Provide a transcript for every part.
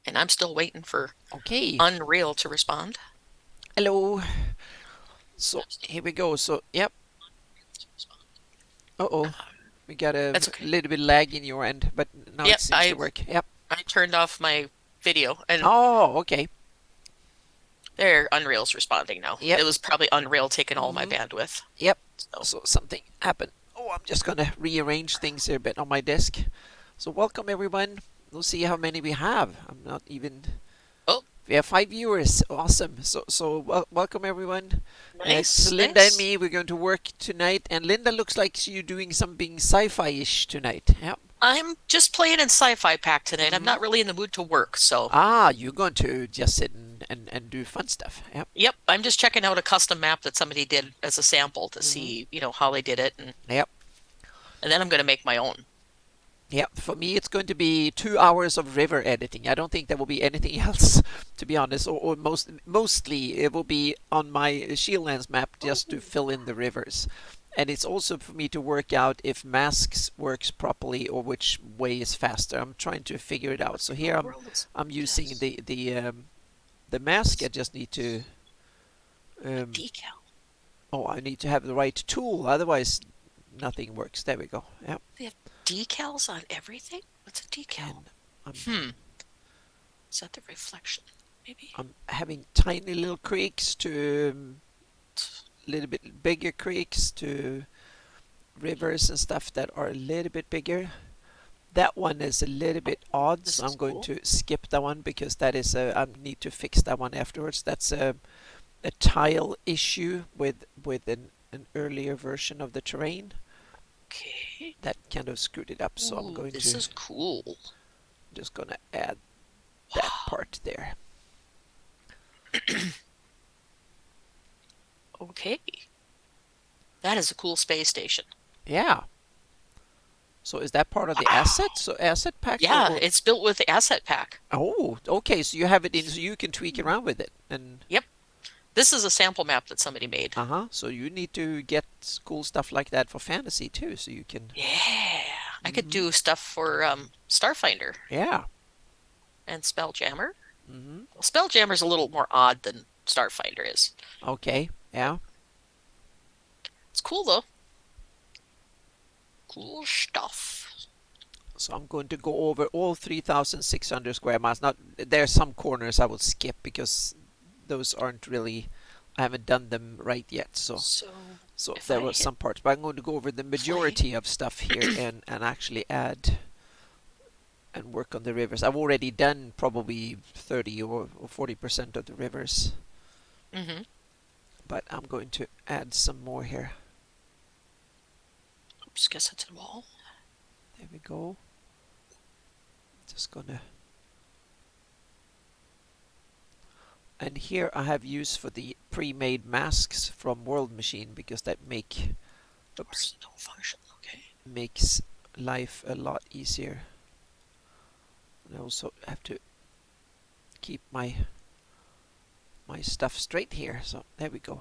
And I'm still waiting for Okay, Unreal to respond. hello. So here we go. So, yep. Uh-oh. We got a That's okay. little bit lag in your end, but now it Yep, seems to I work. Yep. I turned off my video and Oh, okay. there Unreal's responding now. Yep. It was probably Unreal taking all my Mm-hmm. bandwidth. Yep. So, So something happened. Oh, I'm just gonna rearrange things here a bit on my desk. So welcome everyone. We'll see how many we have. I'm not even. oh, We have 5 viewers. Awesome. So welcome everyone. It's nice, Linda and nice. me. We're going to work tonight, and Linda looks like you're doing something sci-fi-ish tonight. Yep. I'm just playing in Sci-Fi Pack tonight. I'm Mm-hmm. not really in the mood to work, so Ah, you're going to just sit and do fun stuff. Yep. yep, I'm just checking out a custom map that somebody did as a sample to Mm-hmm. see, how they did it, Yep. and then I'm going to make my own. Yep. For me, it's going to be 2 hours of river editing. I don't think there will be anything else, to be honest. Or mostly it will be on my Shieldlands map just to Oh, fill in the rivers. And it's also for me to work out if masks works properly or which way is faster. I'm trying to figure it out. what So in the here world is I'm using this? the mask. I just need to A um, decal. oh, I need to have the right tool, otherwise nothing works. There we go. Yep. They have decals on everything? What's a decal? And I'm Hmm. Is that the reflection? Maybe. I'm having tiny little creeks to little bit bigger creeks to rivers and stuff that are a little bit bigger. That one is a little bit Oh, odd, this so I'm is going cool. to skip that one because that is I need to fix that one afterwards. That's a tile issue with an earlier version of the terrain Okay. that kind of screwed it up. So I'm Ooh, going this to is cool. just gonna add that Wow. part there. Okay. That is a cool space station. Yeah. So is that part of the asset? Wow. So asset pack Yeah, or it's built with the asset pack. oh, okay. So you have it in, so you can tweak around with it and Yep. This is a sample map that somebody made. uh-huh. So you need to get cool stuff like that for fantasy too, so you can. Yeah. I could Mm-hmm. do stuff for Starfinder Yeah. and Spelljammer. Mm-hmm. Well, Spelljammer's a little more odd than Starfinder is. Okay. Yeah. It's cool though. Cool stuff. So I'm going to go over all 3,600 square miles. Now there are some corners I will skip because those aren't really. I haven't done them right yet. So So so if there I were hit some parts, but I'm going to go over the play, majority of stuff here and actually add and work on the rivers. I've already done probably 30 or 40% of the rivers, mm-hmm. but I'm going to add some more here. Oops, guess that's a wall. There we go. Just gonna. And here I have use for the pre-made masks from World Machine because that oops, Where's the no function? Okay. makes life a lot easier. And I also have to keep my stuff straight here. So there we go.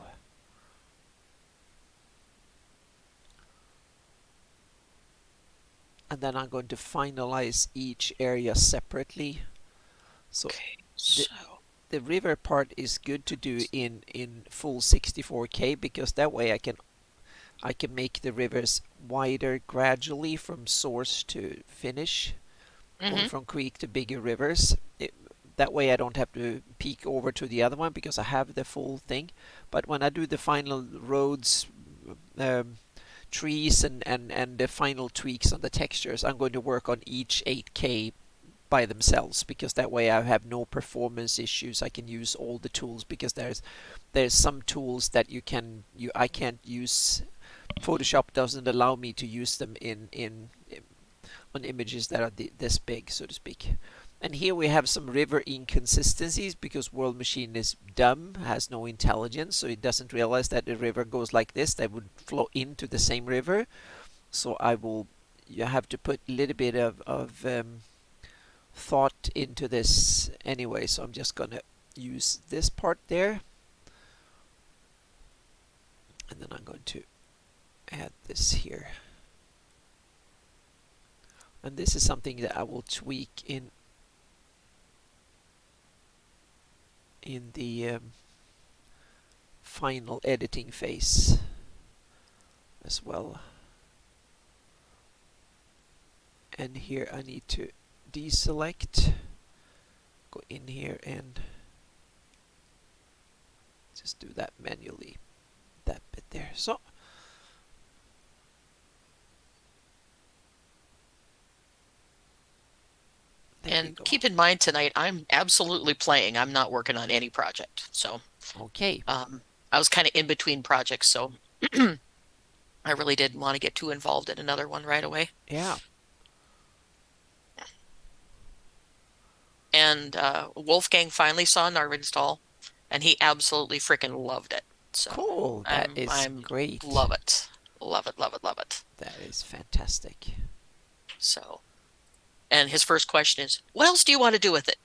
And then I'm going to finalize each area separately. So Okay. the So the river part is good to do in full 64K because that way I can make the rivers wider gradually from source to finish, going mm-hmm. from creek to bigger rivers. That way I don't have to peek over to the other one because I have the full thing. But when I do the final roads, um, trees and the final tweaks on the textures, I'm going to work on each 8K by themselves because that way I have no performance issues. I can use all the tools because there's some tools that I can't use. Photoshop doesn't allow me to use them in on images that are this big, so to speak. And here we have some river inconsistencies because World Machine is dumb, has no intelligence, so it doesn't realize that the river goes like this. That would flow into the same river. So you have to put a little bit of thought into this anyway. So I'm just gonna use this part there, and then I'm going to add this here. And this is something that I will tweak in in the final editing phase as well. And here I need to deselect, go in here and just do that manually, that bit there. So there we And go. keep in mind tonight, I'm absolutely playing. I'm not working on any project. So Okay. I was kind of in between projects, so I really didn't want to get too involved in another one right away. Yeah. And Wolfgang finally saw Narvinstall, and he absolutely freaking loved it. So Cool. That is I'm great. love it, love it, love it, love it. That is fantastic. So, and his first question is, "What else do you want to do with it?"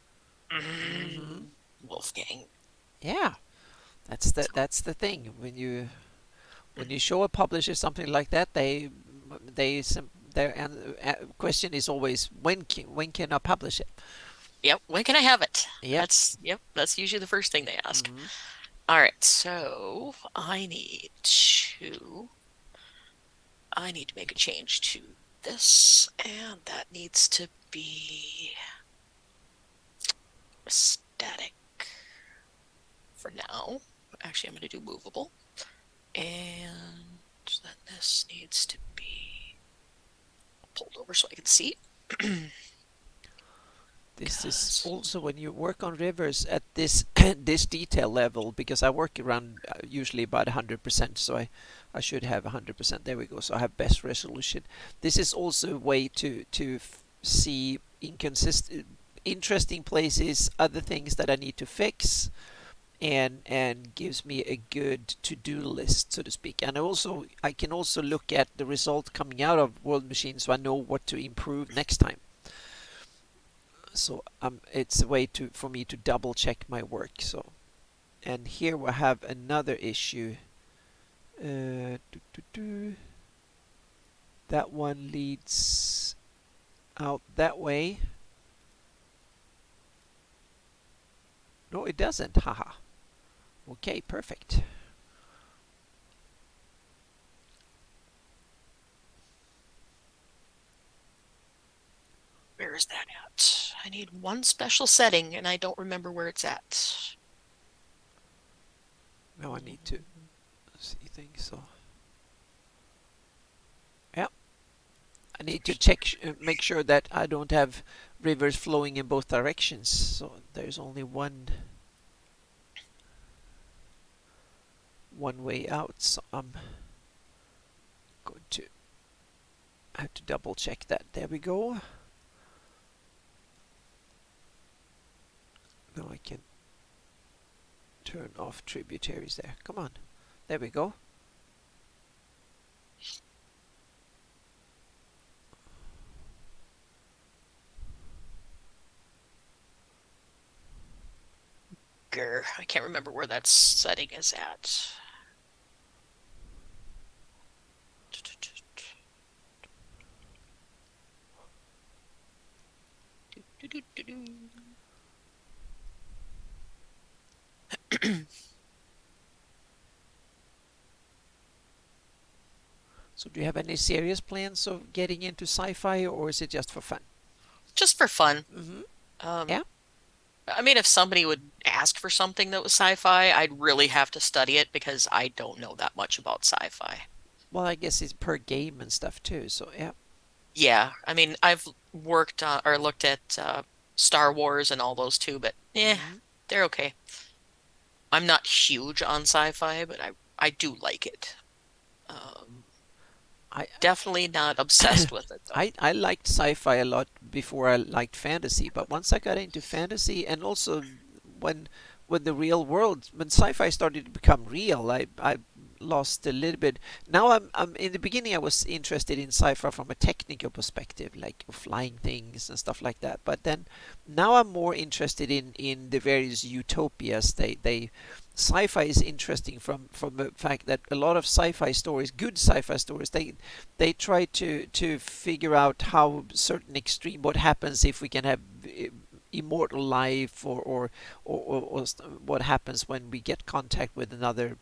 Hmm. Wolfgang. Yeah. That's the thing. When you show a publisher something like that, their question is always when can I publish it? Yep. When can I have it? Yep. Yep. That's usually the first thing they ask. Hmm. All right. So I need to make a change to this, and that needs to be static for now. Actually, I'm going to do movable. And then this needs to be pulled over so I can see. This is Because, also when you work on rivers at this this detail level, because I work around usually about 100%, so I should have 100%. There we go. So I have best resolution. This is also a way to see inconsistent, interesting places, other things that I need to fix, and gives me a good to-do list, so to speak. And I can also look at the result coming out of World Machine, so I know what to improve next time. So it's a way for me to double check my work. So, and here we have another issue. That one leads out that way. No, it doesn't. Haha. Okay, perfect. where is that at? I need one special setting, and I don't remember where it's at. Now I need to see things. So, yeah, I need to check, make sure that I don't have rivers flowing in both directions. So there's only one way out. So I'm going to have to double check that. There we go. Now I can turn off tributaries there. Come on. There we go. Grr, I can't remember where that setting is at. So do you have any serious plans of getting into sci-fi, or is it just for fun? Just for fun. Mm-hmm. Um, Yeah. I mean, if somebody would ask for something that was sci-fi, I'd really have to study it because I don't know that much about sci-fi. Well, I guess it's per game and stuff too. So yeah. Yeah, I mean, I've worked or looked at Star Wars and all those too, but yeah, Mm-hmm. they're okay. I'm not huge on sci-fi, but I do like it. Um, I Definitely not obsessed with it though. I liked sci-fi a lot before I liked fantasy, but once I got into fantasy, and also when when the real world, when sci-fi started to become real, I lost a little bit. Now I'm in the beginning I was interested in sci-fi from a technical perspective, like flying things and stuff like that. But then now I'm more interested in the various utopias. They sci-fi is interesting from the fact that a lot of sci-fi stories, good sci-fi stories, they try to figure out how certain extreme, what happens if we can have immortal life, or what happens when we get contact with another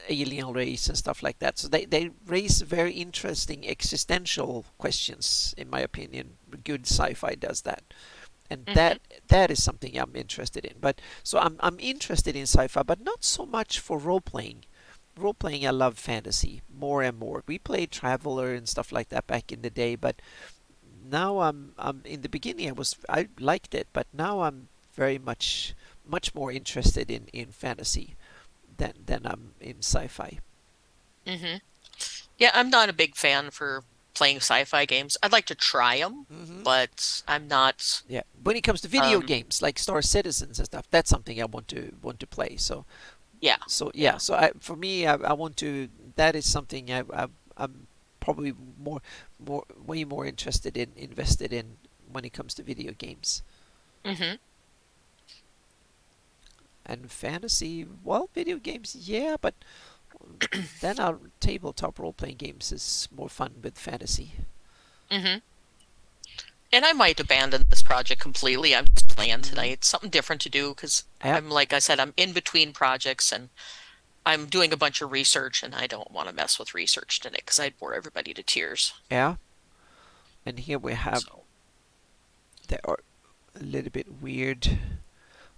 alien race and stuff like that. So they raise very interesting existential questions, in my opinion. Good sci-fi does that, and Hmm. that is something I'm interested in. But so I'm interested in sci-fi, but not so much for role playing. Role playing, I love fantasy more and more. We played Traveler and stuff like that back in the day, but now I'm in the beginning I liked it, but now I'm very much more interested in fantasy than I'm in sci-fi. Hmm. Yeah, I'm not a big fan for playing sci-fi games. I'd like to try them, Hmm. but I'm not. Yeah, when it comes to video Um, games like Star Citizens and stuff, that's something I want to play. yeah, So yeah, yeah. so for me, I want to. That is something I'm probably way more invested in when it comes to video games. Hmm. And fantasy, well, video games, yeah, but then our tabletop role playing games is more fun with fantasy. Hmm. And I might abandon this project completely. I'm just playing Mm. tonight. Something different to do because Yeah, like I said, I'm in between projects and I'm doing a bunch of research and I don't want to mess with research today because I'd bore everybody to tears. yeah. And here we have, So, they are a little bit weird.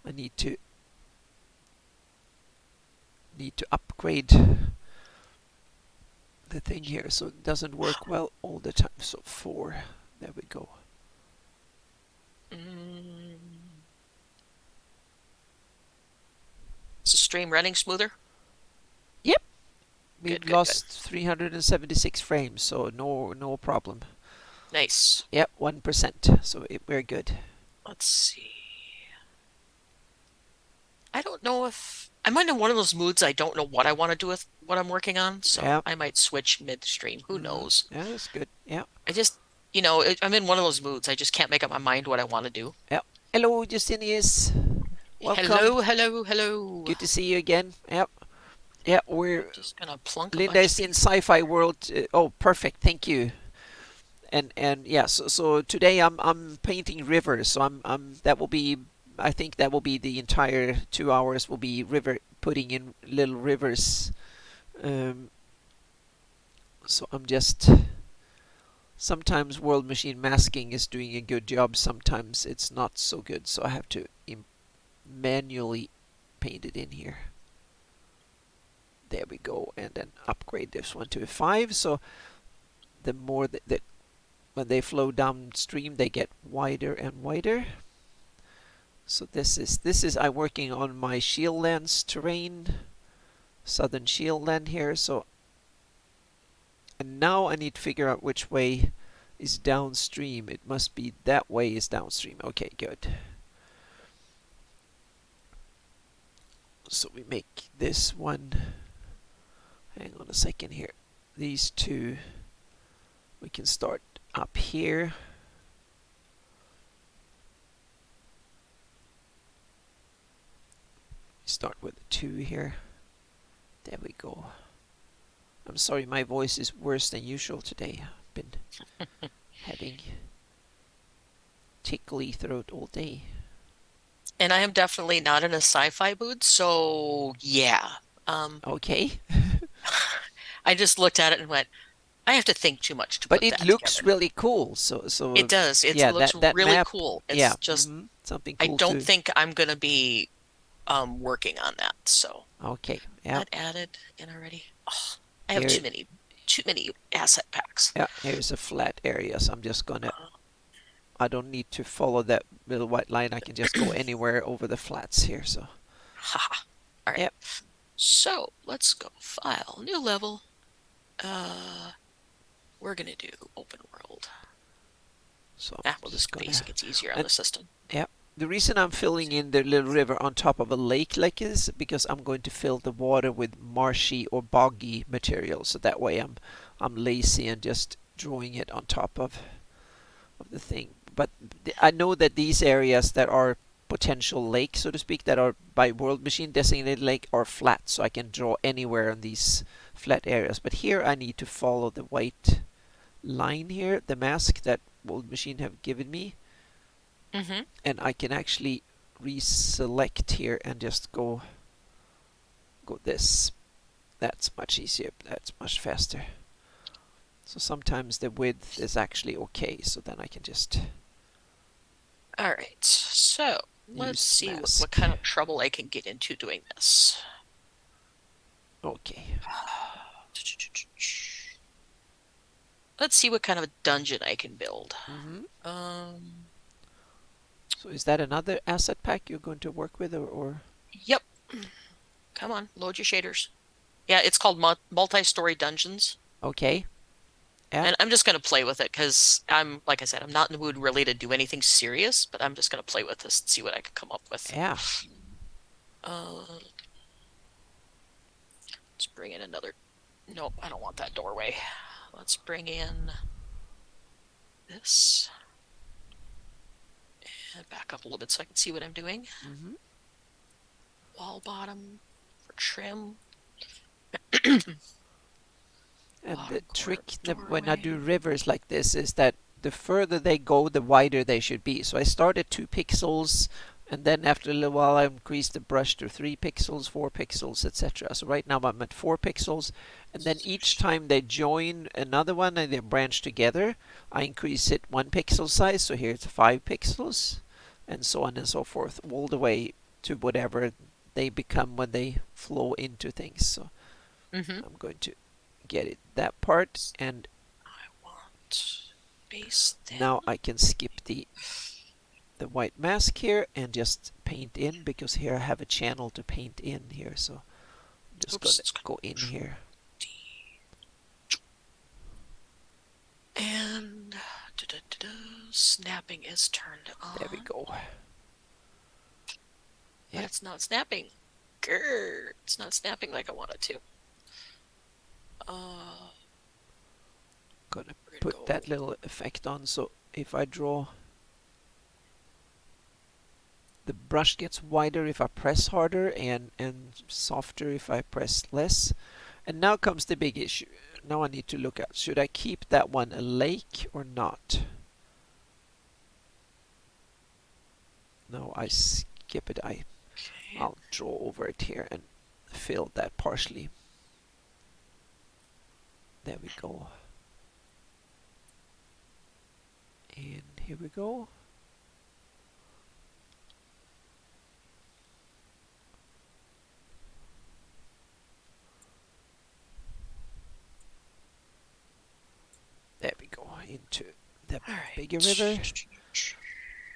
I need to upgrade the thing here so it doesn't work well all the time. So 4, there we go. mm, is the stream running smoother? Yep, we've Good, good, good. lost 376 frames, so no problem. Nice. Yep, 1%, so we're good. Let's see. I don't know if I'm in one of those moods I don't know what I want to do with what I'm working on, so Yeah, I might switch midstream. Who knows? yeah, that's good. Yeah, I just, I'm in one of those moods. I just can't make up my mind what I want to do. yeah. Hello, Justinius. Welcome. Hello, hello, hello. Good to see you again. Yep. Yeah, I'm we're just gonna plunk a Linda bunch of is in people. sci-fi world. Oh, perfect. Thank you. And yeah, so today I'm painting rivers. So I'm that will be, I think that will be the entire 2 hours will be river putting in little rivers. Um, so I'm just sometimes World Machine masking is doing a good job. Sometimes it's not so good. So I have to manually paint it in here. There we go, and then upgrade this one to a 5. So the more that when they flow downstream, they get wider and wider. So this is I'm working on my Shieldlands terrain, southern Shieldland here. So and now I need to figure out which way is downstream. It must be that way is downstream. Okay, good. So we make this one. Hang on a second here. These two we can start up here. Start with the 2 here. There we go. I'm sorry, my voice is worse than usual today. I've been having tickly throat all day. And I am definitely not in a sci-fi mood, so yeah. Um, Okay, I just looked at it and went, I have to think too much to but put it that looks together. really cool. It does. It Yeah, looks that really map. cool. Yeah, It's just something I cool don't too. think I'm gonna be working on that. So Okay, yeah, that added in already. Oh, I have here, too many asset packs. yeah, here's a flat area. So I'm just gonna. Uh, I don't need to follow that little white line. I can just go anywhere over the flats here. So haha. All right. yeah, So let's go file, new level. Uh, we're gonna do open world. so I'm Ah, we'll just just gonna. basic. It's easier on And the system. yeah, the reason I'm filling in the little river on top of a lake like this is because I'm going to fill the water with marshy or boggy material. So that way I'm lazy and just drawing it on top of the thing. But I know that these areas that are potential lakes, so to speak, that are by World Machine designated lake are flat, so I can draw anywhere on these flat areas. But here I need to follow the white line here, the mask that World Machine have given me. Mm-hmm. and I can actually reselect here and just go this. That's much easier. That's much faster. So sometimes the width is actually okay. So then I can just All right. So let's use see what mask. kind of trouble I can get into doing this. Okay. Let's see what kind of a dungeon I can build. Mm-hmm. Um, So is that another asset pack you're going to work with, or? yep. Come on, load your shaders. Yeah, it's called multi-story dungeons. Okay. Yeah. And I'm just gonna play with it because like I said, I'm not in the mood really to do anything serious, but I'm just gonna play with this and see what I can come up with. Yeah. Uh, let's bring in another. Nope, I don't want that doorway. Let's bring in this and back up a little bit so I can see what I'm doing. Mm-hmm. Wall bottom for trim. And the Bottom corner of trick the when I do doorway. rivers like this is that the further they go, the wider they should be. So I start at 2 pixels, and then after a little while, I increase the brush to 3 pixels, 4 pixels, etc. So right now I'm at 4 pixels, and then each time they join another one and they branch together, I increase it 1 pixel size. So here it's 5 pixels, and so on and so forth, all the way to whatever they become when they flow into things. So Mm-hmm. I'm going to get it that part, and I want base now thin. I can skip the white mask here and just paint in, because here I have a channel to paint in here. So I'm just Oops, gonna it's go in Control here. D. And snapping is turned There we on, go. but Yeah, it's not snapping. Grr, it's not snapping like I want it to. Uh, gonna we're gonna put go. that little effect on, so if I draw, the brush gets wider if I press harder, and softer if I press less. And now comes the big issue. Now I need to look at, should I keep that one a lake or not? No, I skip it. Okay, I'll draw over it here and fill that partially. There we go. And here we go. There we go. Into the all bigger right. river.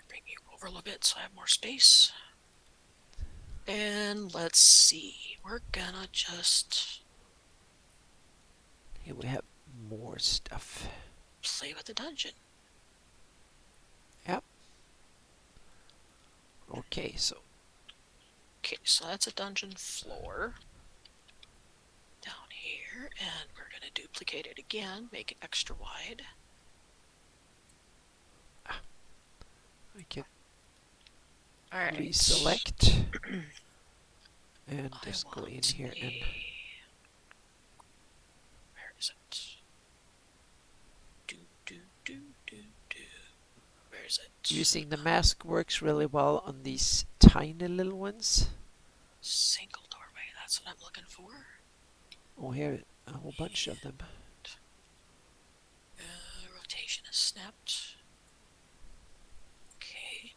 Bring you over a little bit so I have more space. And let's see. We're gonna just Here we have more stuff. play with the dungeon. Yep. Okay, so Okay, so that's a dungeon floor down here, and we're gonna duplicate it again, make it extra wide. I can All right. reselect and I just go in want here and where is it? Do do do do do. Where is it? using the mask works really well on these tiny little ones. Single doorway. That's what I'm looking for. Oh, here a whole bunch of them. Rotation is snapped. Okay.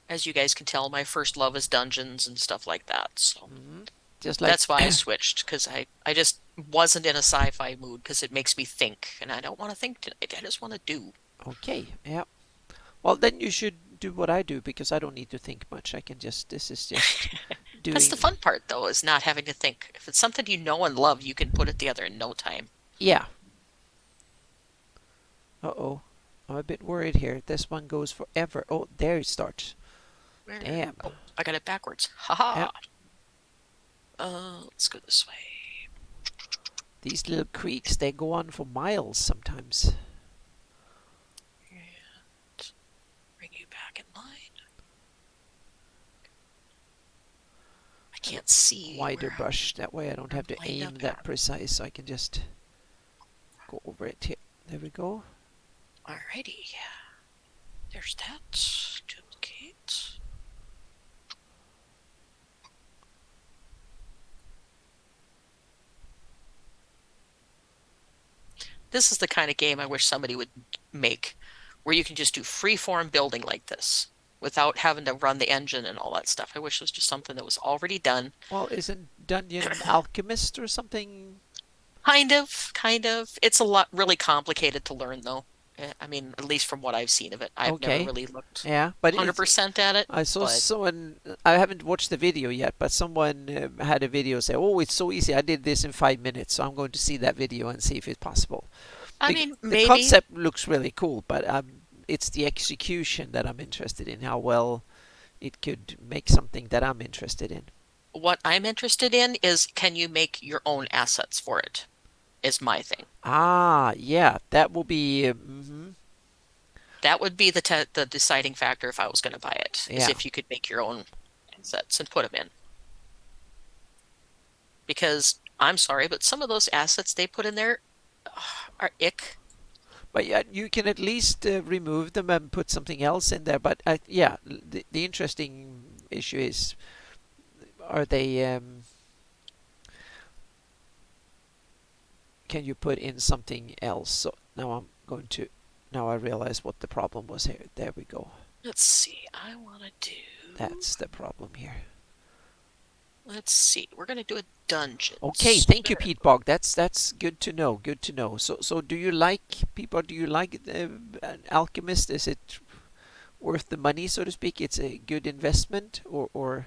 As you guys can tell, my first love is dungeons and stuff like that. So Mm-hmm. Just like that's why I switched, because I just wasn't in a sci-fi mood because it makes me think, and I don't want to think tonight. I just want to do. okay, yeah. Well, then you should do what I do, because I don't need to think much. I can just, this is just That's the doing, fun part, though, is not having to think. If it's something you know and love, you can put it together in no time. yeah. Uh-oh. I'm a bit worried here. This one goes forever. Oh, there it starts. Where? Damn. Oh, I got it backwards. Yeah. Haha. Let's go this way. These little creeks, they go on for miles sometimes. And bring you back in line. I can't see wider where brush. That way I don't have I'm to lined aim up that at. precise. So I can just go over it here. There we go. Alrighty, there's that. Duplicate. This is the kind of game I wish somebody would make, where you can just do free-form building like this without having to run the engine and all that stuff. I wish it was just something that was already done. Well, isn't Dungeon Alchemist or something? Kind of, kind of. It's a lot really complicated to learn though. I mean, at least from what I've seen of it. I've never Okay. really looked Yeah, but it's 100% at it, I saw but someone. I haven't watched the video yet, but someone had a video say, "Oh, it's so easy. I did this in 5 minutes." So I'm going to see that video and see if it's possible. I mean, The maybe concept looks really cool, but it's the execution that I'm interested in. How well it could make something that I'm interested in. what I'm interested in is can you make your own assets for it, is my thing. Ah, yeah, that will be. That would be the deciding factor if I was going to buy it, is Yeah, if you could make your own assets and put them in. Because I'm sorry, but some of those assets they put in there are ick. but yeah, you can at least remove them and put something else in there. But yeah, the interesting issue is, are they? Can you put in something else? So now I'm going to. Now I realize what the problem was here. There we go. Let's see. I want to do. That's the problem here. Let's see. We're going to do a dungeon. Okay, So, thank you, Pete Bog. That's good to know. Good to know. So do you like people? Do you like an Alchemist? Is it worth the money, so to speak? It's a good investment, or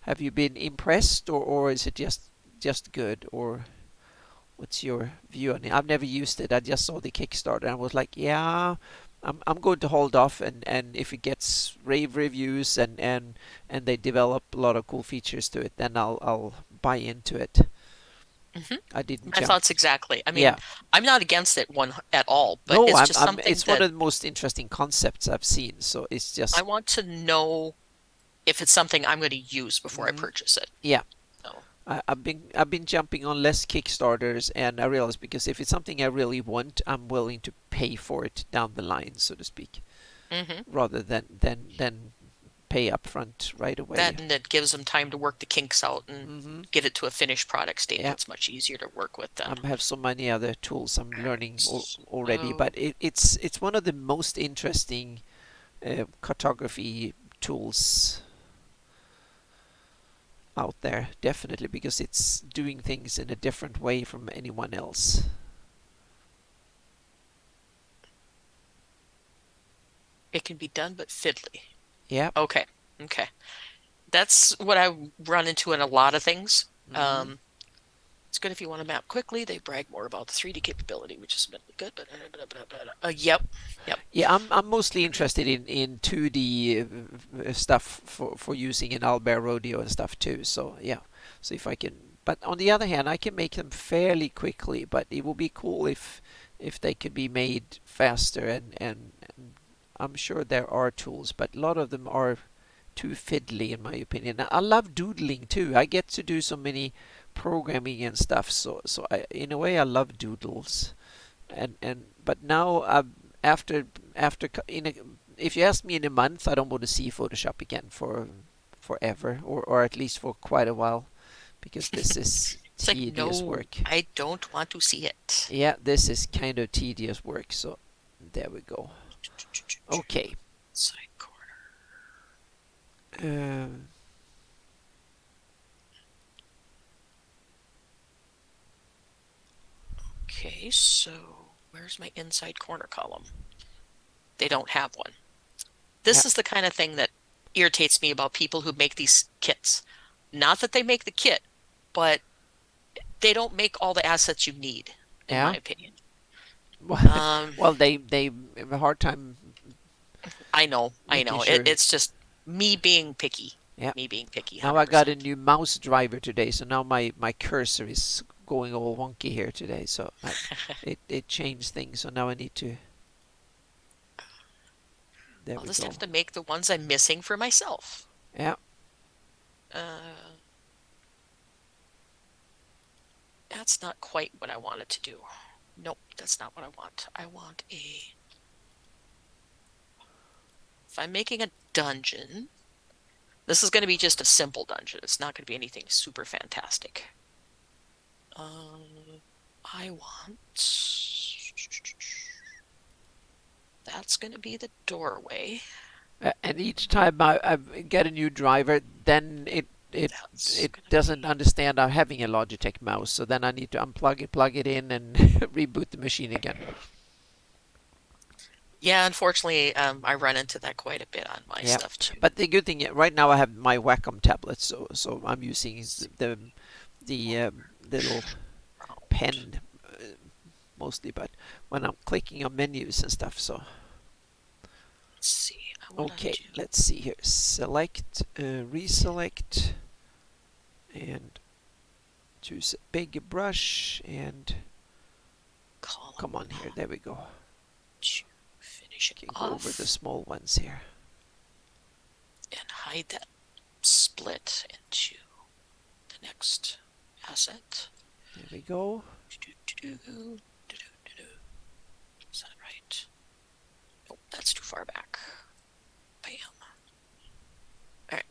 have you been impressed, or is it just good, or what's your view on it? I've never used it. I just saw the Kickstarter and I was like, yeah, I'm going to hold off, and if it gets rave reviews and they develop a lot of cool features to it, then I'll buy into it. mhm. I didn't My jump. thoughts exactly. I mean, Yeah. I'm not against it one at all, but No, it's just I'm something it's one that of the most interesting concepts I've seen. So it's I just want to know if it's something I'm going to use before I hmm purchase it. yeah. So, I've been jumping on less Kickstarters, and I realized because if it's something I really want, I'm willing to pay for it down the line, so to speak, hmm. rather than pay up front right away. That and it gives them time to work the kinks out and hmm get it to a finished product state Yeah, that's much easier to work with then. I have so many other tools I'm learning already, but So, it's one of the most interesting cartography tools out there, definitely, because it's doing things in a different way from anyone else. it can be done, but fiddly. Yeah. Okay. Okay. That's what I run into in a lot of things. hmm It's good if you want to map quickly. They brag more about the 3D capability, which is really good. But yep, yep. Yeah, I'm mostly interested in 2D stuff for using in Albert Rodeo and stuff too. So yeah, so if I can, but on the other hand, I can make them fairly quickly. But it would be cool if they could be made faster, and I'm sure there are tools, but a lot of them are too fiddly in my opinion. I love doodling too. I get to do so many programming and stuff. So in a way, I love doodles. And but now after if you ask me in a month, I don't want to see Photoshop again for forever, or at least for quite a while, because this is It's like, tedious no, work. I don't want to see it. Yeah, this is kind of tedious work. So there we go. Okay. Side corner. Um, Okay, so where's my inside corner column? They don't have one. yeah, This is the kind of thing that irritates me about people who make these kits. Not that they make the kit, but they don't make all the assets you need, in my yeah. opinion. Well, Um, well, they have a hard time I know, I making know. sure. It's just me being picky. Yeah. Me being picky, Now I got a 100%. new mouse driver today, so now my cursor is going all wonky here today. So it changed things. So now I need to. There I'll we just go. have to make the ones I'm missing for myself. Yeah. Uh, that's not quite what I wanted to do. Nope, that's not what I want. I want a. If I'm making a dungeon, this is going to be just a simple dungeon. It's not going to be anything super fantastic. I want. That's going to be the doorway. And each time I get a new driver, then That's it going to doesn't be. understand I'm having a Logitech mouse. So then I need to unplug it, plug it in, and reboot the machine again. Yeah, unfortunately, I run into that quite a bit on my Yeah, stuff too. but the good thing right now I have my Wacom tablet, so I'm using Let's see. the little Round. pen mostly. But when I'm clicking on menus and stuff, so Let's see. I want okay, to do. let's see here. Select, reselect, and choose a big brush and Column come on here. There we go. to finish it Can go over the off small ones here. and hide that split into the next asset. There we go. Is that right? Nope, that's too far back. Bam. All right.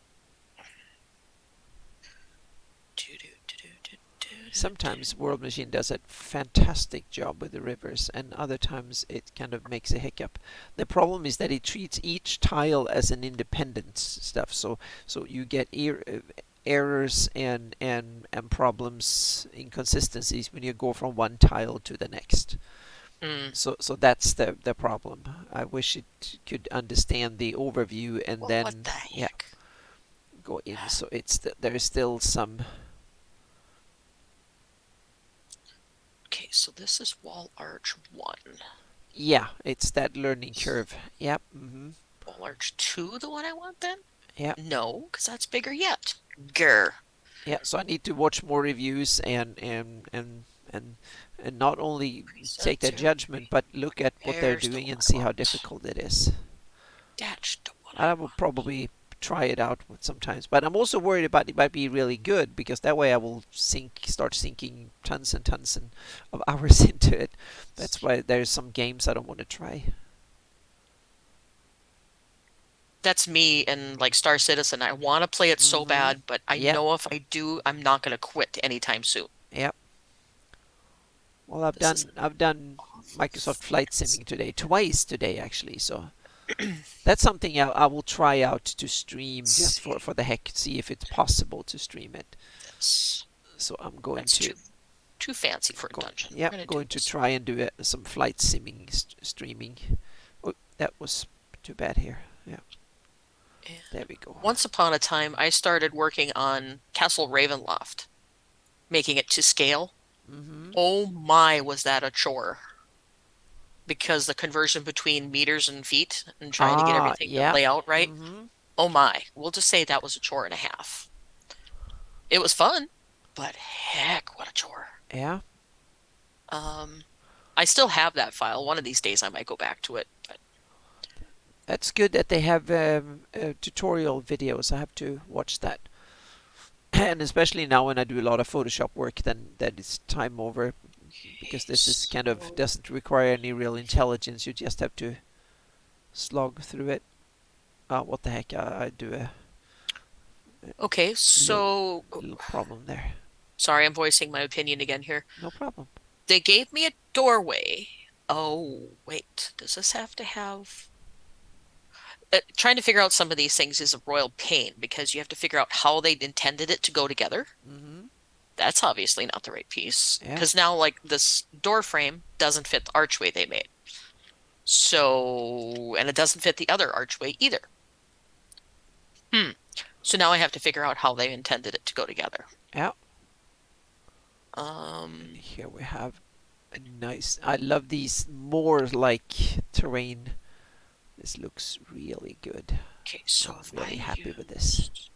Sometimes World Machine does a fantastic job with the rivers, and other times it kind of makes a hiccup. The problem is that it treats each tile as an independent stuff, so you get errors and problems, inconsistencies when you go from one tile to the next. Mm. So that's the problem. I wish it could understand the overview and Well, what then the yeah heck? go in. So there's still some. Okay, so this is wall arch 1. Yeah, it's that learning curve. Yep. Wall arch 2, the one I want then? Yep. No, because that's bigger yet. Grr. Yeah. So I need to watch more reviews and not only take Presets their are judgment, but look at what they're There's the doing one and I see how want. difficult it is. That's the one I I will want. probably try it out sometimes, but I'm also worried about it might be really good because that way I will start sinking tons and tons of hours into it. That's why there's some games I don't want to try. That's me and like Star Citizen. I want to play it so Mm-hmm. bad, but I Yep. know if I do, I'm not going to quit anytime soon. Yep. Well, I've This is done an I've done awful Microsoft Flight fancy. Simming today, twice today actually. So that's something I will try out to stream Let's just see. for the heck, see if it's possible to stream it. This. So I'm going That's to too fancy for a dungeon. We're yeah, going to do going to this try and do some flight simming streaming. Oh, that was too bad here. Yeah, one. there And we go. once upon a time, I started working on Castle Ravenloft, making it to scale. Mm-hmm. Oh my, was that a chore? Because the conversion between meters and feet and trying to get Ah, everything to yeah. lay out right. Mm-hmm. Oh my, we'll just say that was a chore and a half. It was fun, but heck, what a chore. Yeah, Um, I still have that file. One of these days I might go back to it, but that's good that they have tutorial videos. I have to watch that. And especially now when I do a lot of Photoshop work, then that is time over because okay, this is kind of so doesn't require any real intelligence. You just have to slog through it. What the heck? I do a okay, little so little problem there. sorry, I'm voicing my opinion again here. No problem. They gave me a doorway. Oh, wait, does this have to have trying to figure out some of these things is a royal pain because you have to figure out how they intended it to go together. Mm-hmm. That's obviously not the right piece Yeah. because now, like, this door frame doesn't fit the archway they made. So, and it doesn't fit the other archway either. Hmm. So now I have to figure out how they intended it to go together. Yeah. And Um, here we have a nice. I love these more like terrain. This looks really good. okay, so I'm if I really happy with this. used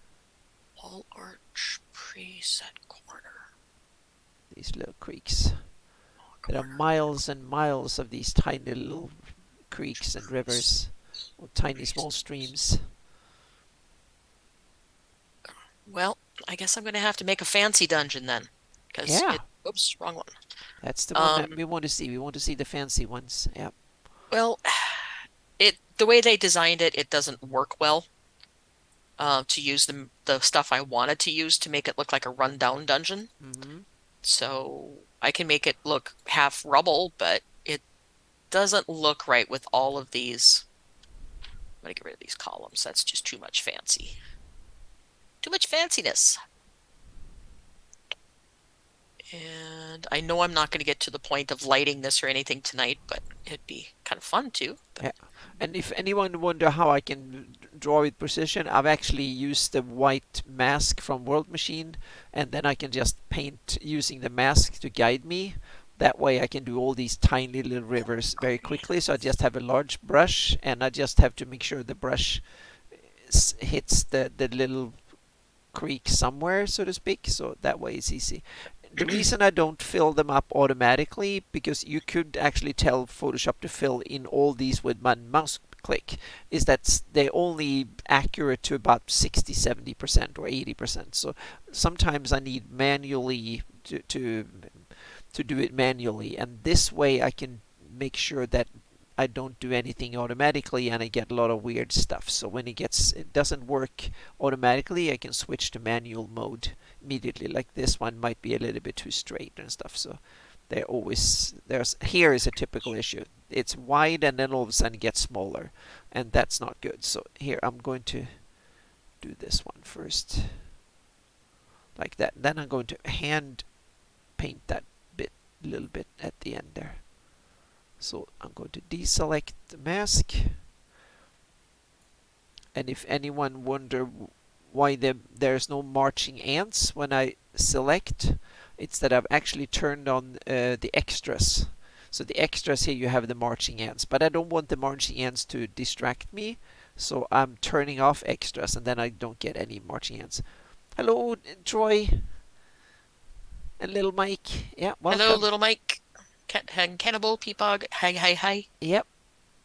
wall arch preset corner, These little creeks. There are miles and miles of these tiny little creeks and rivers, or tiny small streams. well, I guess I'm going to have to make a fancy dungeon then, because Yeah. Oops, wrong one. That's the one that Um, we want to see. We want to see the fancy ones. Yeah. well, the way they designed it, it doesn't work well. To use the stuff I wanted to use to make it look like a rundown dungeon. Hmm. So I can make it look half rubble, but it doesn't look right with all of these. I'm gonna get rid of these columns. That's just too much fancy. Too much fanciness. And I know I'm not going to get to the point of lighting this or anything tonight, but it'd be kind of fun too. But Yeah. And if anyone wonder how I can draw with precision, I've actually used the white mask from World Machine, and then I can just paint using the mask to guide me. That way I can do all these tiny little rivers very quickly. So I just have a large brush, and I just have to make sure the brush hits the little creek somewhere, so to speak. So that way it's easy. The reason I don't fill them up automatically, because you could actually tell Photoshop to fill in all these with one mouse click, is that they're only accurate to about 60-70% or 80%. So sometimes I need manually to do it manually, and this way I can make sure that I don't do anything automatically and I get a lot of weird stuff. So when it doesn't work automatically, I can switch to manual mode immediately. Like this one might be a little bit too straight and stuff. So there's here is a typical issue. It's wide and then all of a sudden it gets smaller, and that's not good. So here I'm going to do this one first, like that. Then I'm going to hand paint that bit, little bit at the end there. So I'm going to deselect the mask. And if anyone wonder why there's no marching ants when I select, it's that I've actually turned on the extras. So the extras here you have the marching ants, but I don't want the marching ants to distract me. So I'm turning off extras, and then I don't get any marching ants. Hello, Troy and little Mike. Yeah, hello, welcome. little Mike. Cannibal Peapog. Hi, hi, hi. Yep.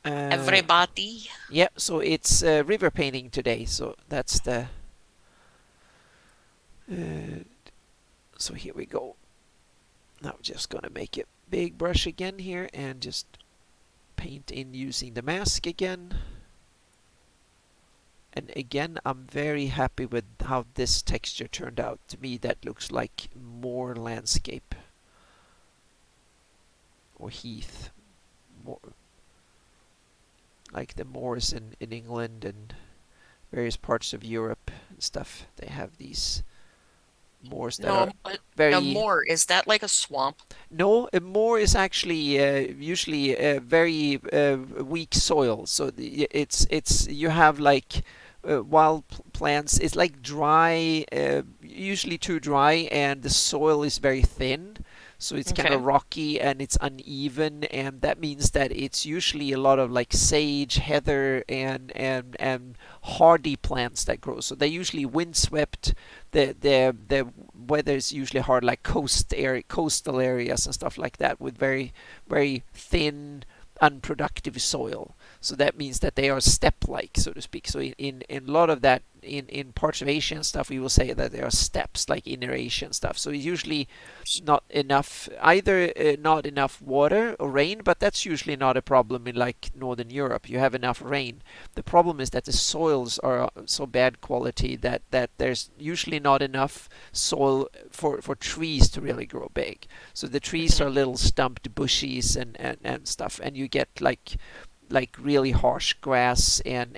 Uh, Everybody. yep. So it's river painting today. So that's the. Uh, so here we go. Now just gonna make it big brush again here and just paint in using the mask again. And again, I'm very happy with how this texture turned out. To me, that looks like more landscape or heath, more like the moors in England and various parts of Europe and stuff. They have these moors that are No, a very. moor. Is that like a swamp? No, a moor is actually usually very weak soil. So it's you have like wild plants. It's like dry, usually too dry, and the soil is very thin. So it's kind Okay. of rocky and it's uneven, and that means that it's usually a lot of like sage, heather, and hardy plants that grow. So they're usually windswept. The weather is usually hard, like coastal areas and stuff like that, with very thin, unproductive soil. So that means that they are step-like, so to speak. So in a lot of that, in parts of Asia and stuff, we will say that there are steps, like inner Asian stuff. So it's usually not enough, either not enough water or rain, but that's usually not a problem in like Northern Europe. You have enough rain. The problem is that the soils are so bad quality that there's usually not enough soil for trees to really grow big. So the trees Hmm. are little stumped bushes and stuff, and you get like really harsh grass and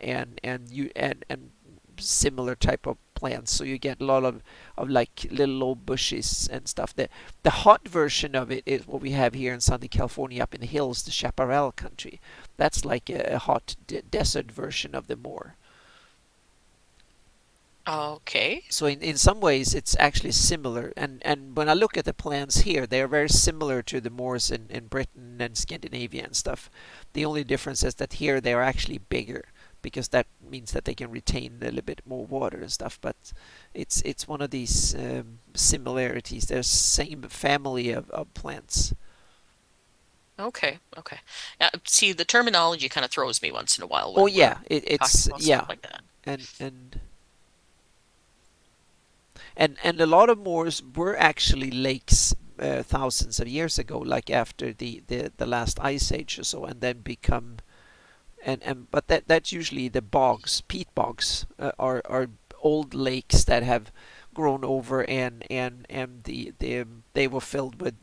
similar type of plants. So you get a lot of like little low bushes and stuff. The hot version of it is what we have here in Southern California up in the hills, the chaparral country. That's like a hot desert version of the moor. Okay. So in some ways it's actually similar, and when I look at the plants here, they are very similar to the moors in Britain and Scandinavia and stuff. The only difference is that here they are actually bigger, because that means that they can retain a little bit more water and stuff. But it's one of these similarities. They're same family of plants. Okay. Okay. See, the terminology kind of throws me once in a while Oh when we're yeah, talking it's about stuff yeah, like that. and and and a lot of moors were actually lakes thousands of years ago, like after the last ice age or so, and then become and but that's usually the bogs, peat bogs, are old lakes that have grown over and they were filled with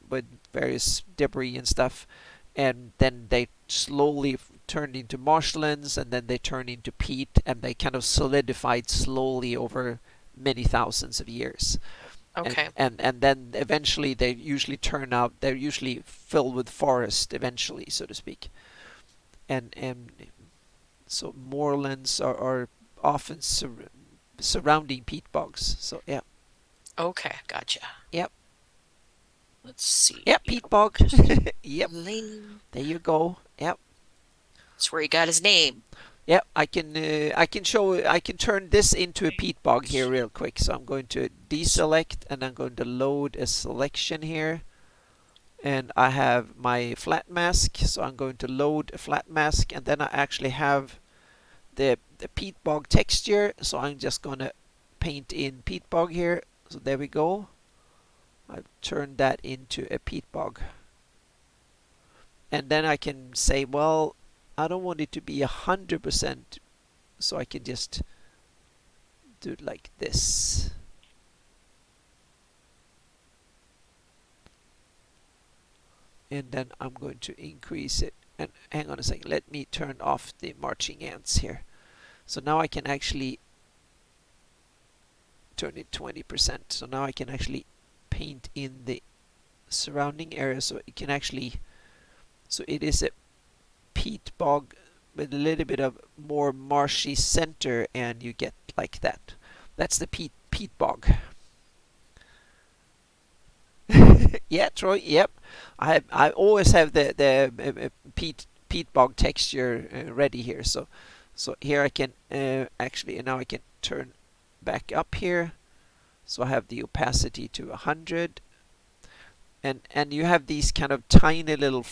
various debris and stuff, and then they slowly turned into marshlands, and then they turned into peat, and they kind of solidified slowly over many thousands of years. and Okay. and and then eventually they're usually filled with forest eventually, so to speak. And so moorlands are often surrounding peat bogs. So yeah, Okay. Gotcha. yep, Let's see. yep, peat bog. Just Yep, lane. there you go. Yep, That's where he got his name. yep. I can turn this into a peat bog here real quick. So I'm going to deselect and I'm going to load a selection here. And I have my flat mask, so I'm going to load a flat mask, and then I actually have the peat bog texture, so I'm just gonna paint in peat bog here. So there we go. I've turned that into a peat bog, and then I can say, well, I don't want it to be 100%, so I can just do it like this. And then I'm going to increase it. And hang on a second, let me turn off the marching ants here. So now I can actually turn it 20%. So now I can actually paint in the surrounding area, so it can actually, so it is a peat bog with a little bit of more marshy center, and you get like that. That's the peat bog. Yeah, Troy. Yep, I always have the peat bog texture ready here. So here I can actually, and now I can turn back up here. So I have the opacity to 100, and you have these kind of tiny little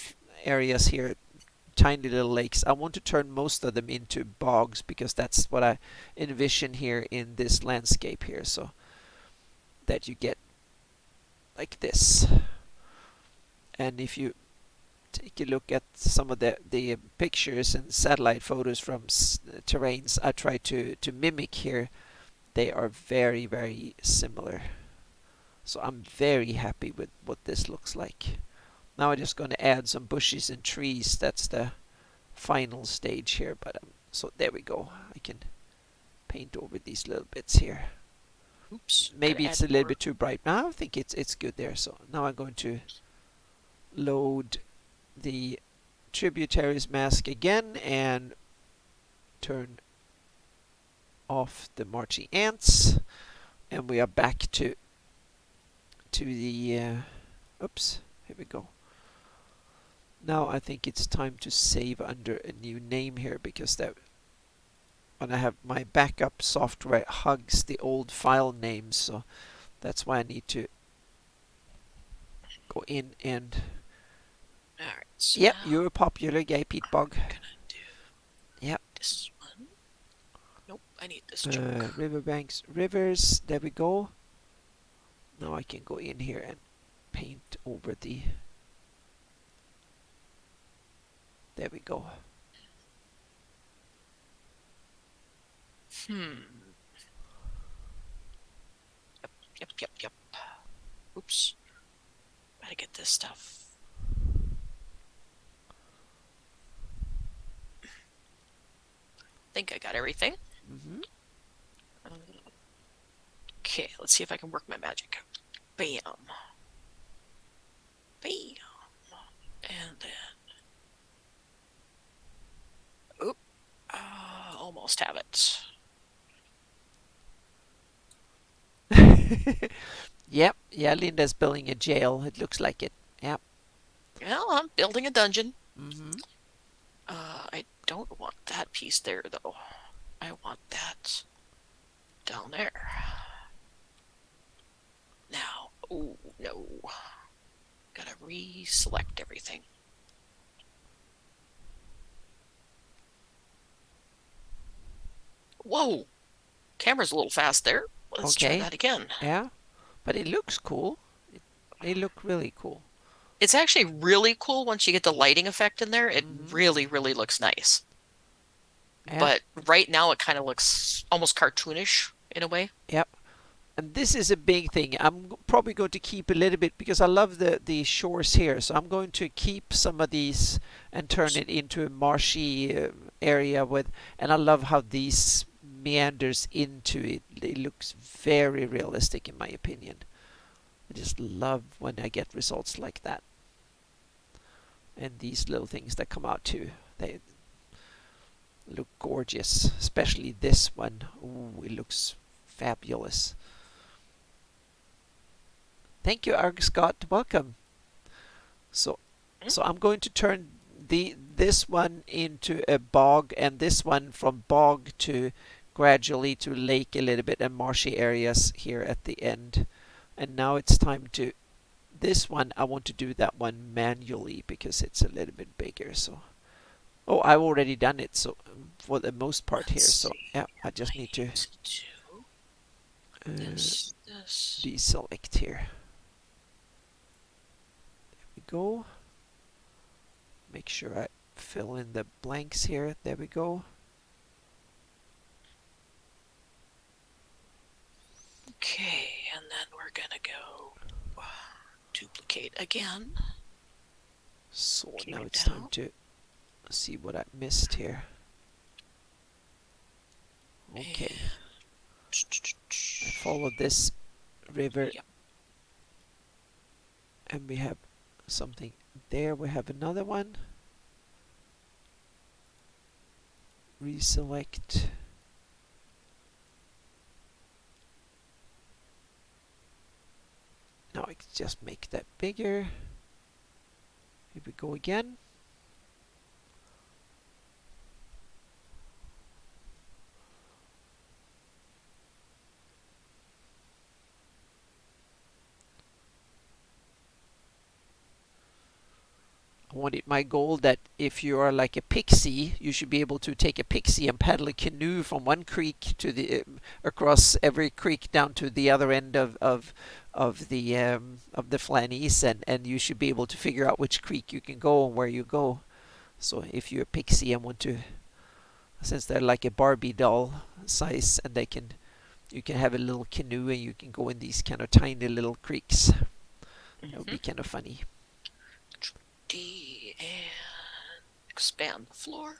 areas here, tiny little lakes. I want to turn most of them into bogs because that's what I envision here in this landscape here. So that you get like this. And if you take a look at some of the pictures and satellite photos from terrains I try to mimic here, they are very, very similar. So I'm very happy with what this looks like. Now I'm just going to add some bushes and trees. That's the final stage here. But so there we go. I can paint over these little bits here. Oops. Gotta Maybe it's add a little more. bit too bright. Now I think it's good there. So now I'm going to load the tributaries mask again and turn off the marching ants, and we are back to the oops, here we go. Now I think it's time to save under a new name here, because that when I have my backup software hugs the old file names, so that's why I need to go in and All right. So yep, now you're a popular gay Pete Bog. I'm gonna do Yep. this one. Nope. I need this chunk. Riverbanks, rivers, there we go. Now I can go in here and paint over the, there we go. Hmm. Yep. Yep. Yep. Oops. Gotta get this stuff. Think I got everything. Mm-hmm. Okay. Let's see if I can work my magic. Bam. Bam. And then. Oop. Almost have it. Yep, yeah, Linda's building a jail. It looks like it. Yep. Well, I'm building a dungeon. Mm-hmm. I don't want that piece there, though. I want that down there. Now, oh no. Gotta reselect everything. Whoa! Camera's a little fast there. Let's try Okay. that again. Yeah, but it looks cool. They look really cool. It's actually really cool once you get the lighting effect in there. It Hmm. really, really looks nice. Yeah, But right now it kind of looks almost cartoonish in a way. yeah. And this is a big thing. I'm probably going to keep a little bit because I love the shores here. So I'm going to keep some of these and turn it into a marshy area with. And I love how these meanders into it. It looks very realistic in my opinion. I just love when I get results like that. And these little things that come out too. They look gorgeous. Especially this one. Ooh, it looks fabulous. Thank you, Arg Scott. Welcome. So Mm, so I'm going to turn this one into a bog and this one from bog to gradually to lake a little bit and marshy areas here at the end. And now it's time to this one I want to do that one manually because it's a little bit bigger. So oh, I've already done it so for the most part Let's here. So see. yeah, I I just need to need to do uh, this. deselect here. There we go. Make sure I fill in the blanks here. There we go. Okay, and then we're gonna go duplicate again. So now Duplicate it's time down. to see what I missed here. Okay, And I follow this river yep. and we have something there. We have another one. Reselect. Now I can just make that bigger. Here we go again. I want it my goal that if you are like a pixie, you should be able to take a pixie and paddle a canoe from one creek to the across every creek down to the other end of the Flanies, and you should be able to figure out which creek you can go and where you go. So if you're a pixie and want to, since they're like a Barbie doll size, and they can you can have a little canoe and you can go in these kind of tiny little creeks. That would Mm-hmm. be kind of funny. D and expand the floor.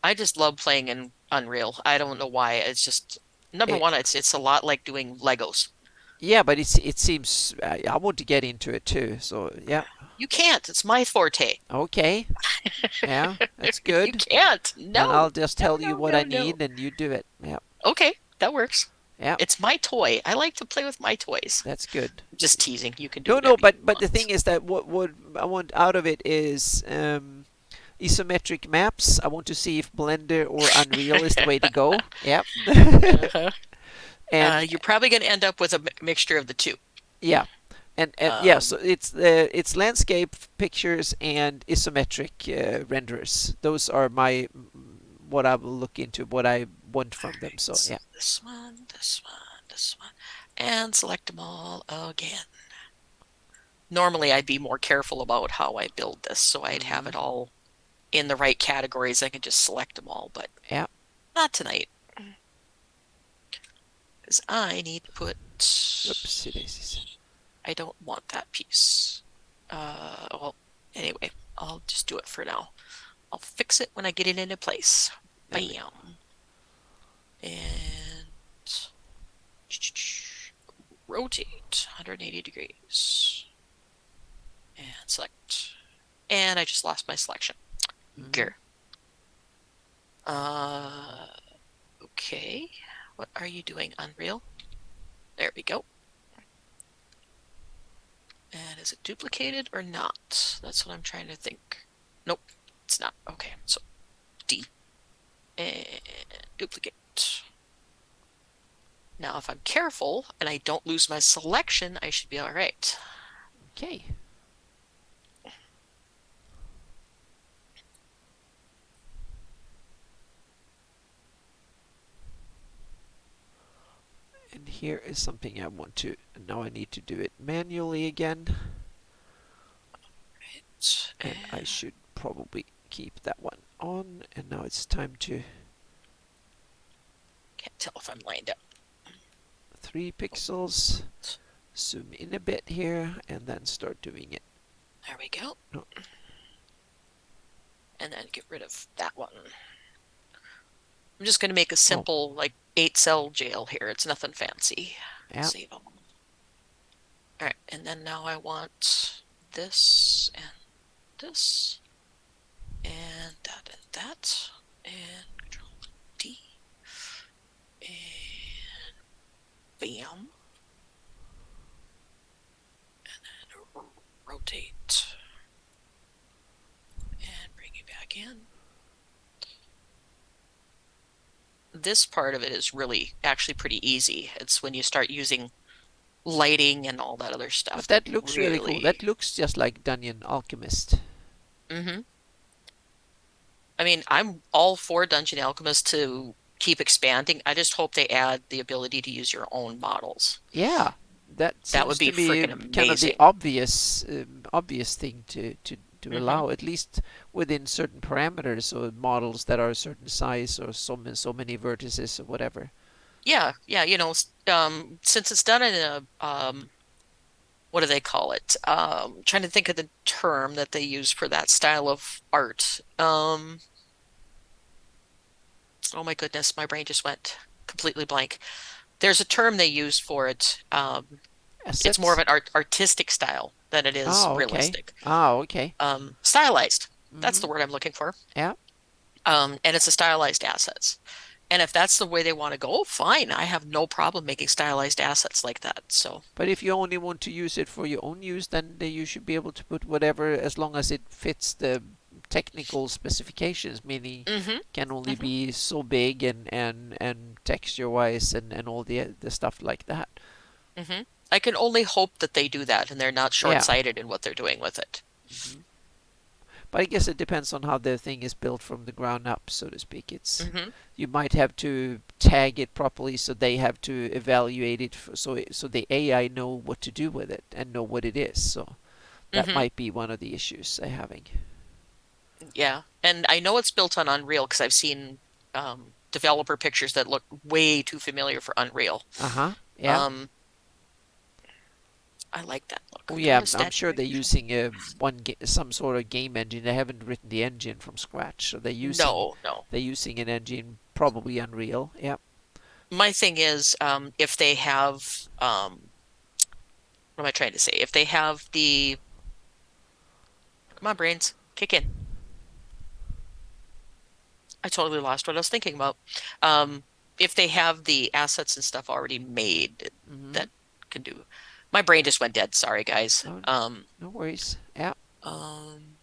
I just love playing in Unreal. I don't know why. It's just number It, one, it's a lot like doing Legos. yeah, but it seems I want to get into it too. So yeah, You can't. It's my forte. okay, yeah, that's You good. can't. Then I'll No. just No, tell you no, what I no, no. need and you do it. Yeah, Okay, that works. yeah, It's my toy. I like to play with my toys. that's good. Just teasing. You can do No, no, whatever you but the thing want. is that what I want out of it is isometric maps. I want to see if Blender or Unreal is the way to go. Yep. Uh-huh. And You're probably going to end up with a mixture of the two. yeah, and yeah, so Um, it's landscape pictures and isometric renderers. Those are my what I will look into, what I want all from them. right, So so yeah. this one, this one, this one, and select them all again. Normally, I'd be more careful about how I build this, so I'd have Hmm. it all in the right categories. I can just select them all, but Yeah. not tonight, because I need to put. Oopsie daisies. I don't want that piece. Well, anyway, I'll just do it for now. I'll fix it when I get it into place. There we go. Bam. And rotate 180 degrees. And select. And I just lost my selection. Hmm. Grr. Uh, okay. What are you doing, Unreal? There we go. And is it duplicated or not? That's what I'm trying to think. Nope, it's not. Okay, so D. And duplicate. Now, if I'm careful and I don't lose my selection, I should be all right. Okay. And here is something I want to, now I need to do it manually again, Right. and I And should probably keep that one on. And now it's time to can't tell if I'm lined up. 3 Oh, pixels, zoom in a bit here, and then start doing it. there we go. No, And then get rid of that one. I'm just going to make a oh, simple, like, 8-cell jail here. It's nothing fancy. yeah. Save them. All right. And then now I want this and this and that and that. And Control D. And bam. And rotate. And bring you back in. This part of it is really actually pretty easy. It's when you start using lighting and all that other But stuff that that looks really cool. really. That looks just like Dungeon Alchemist. Hmm. I mean, I'm all for Dungeon Alchemist to keep expanding. I just hope they add the ability to use your own models. Yeah, that That would seems be to be freaking kind of the amazing. obvious thing to Hmm. allow, at least within certain parameters or models that are a certain size or so many vertices or whatever. Yeah, yeah, since it's done in a what do they call it? Trying to think of the term that they use for that style of art. Oh my goodness, my brain just went completely blank. There's a term they use for it. It's more of Assets. an artistic style than it is Oh, okay. realistic. Oh, okay. Stylized. That's Mm-hmm. the word I'm looking for. Yeah. And it's a stylized assets. And if that's the way they want to go, fine. I have no problem making stylized assets like that. So, But if you only want to use it for your own use, then you should be able to put whatever as long as it fits the technical specifications, meaning hmm can only hmm be so big and texture wise and all the stuff like that. hmm I can only hope that they do that and they're not Yeah. short-sighted in what they're doing with it. Hmm. But I guess it depends on how the thing is built from the ground up, so to speak. It's Hmm you might have to tag it properly, so they have to evaluate it, so the AI know what to do with it and know what it is. So that hmm might be one of the issues they're having. Yeah. And I know it's built on Unreal because I've seen developer pictures that look way too familiar for Unreal. Uh huh. Yeah. Um, I like that Oh look. Do I yeah. have a I'm statue sure they're picture? using some sort of game engine. They haven't written the engine from scratch, so No, no. they're using an engine probably Unreal. Yeah. My thing is, if they have, what am I trying to say? If they have come on, brains, kick in. I totally lost what I was thinking about. Um, if they have the assets and stuff already made Mm-hmm. that can do, my brain just went dead. Sorry, guys. Oh, no worries. Yeah. Um,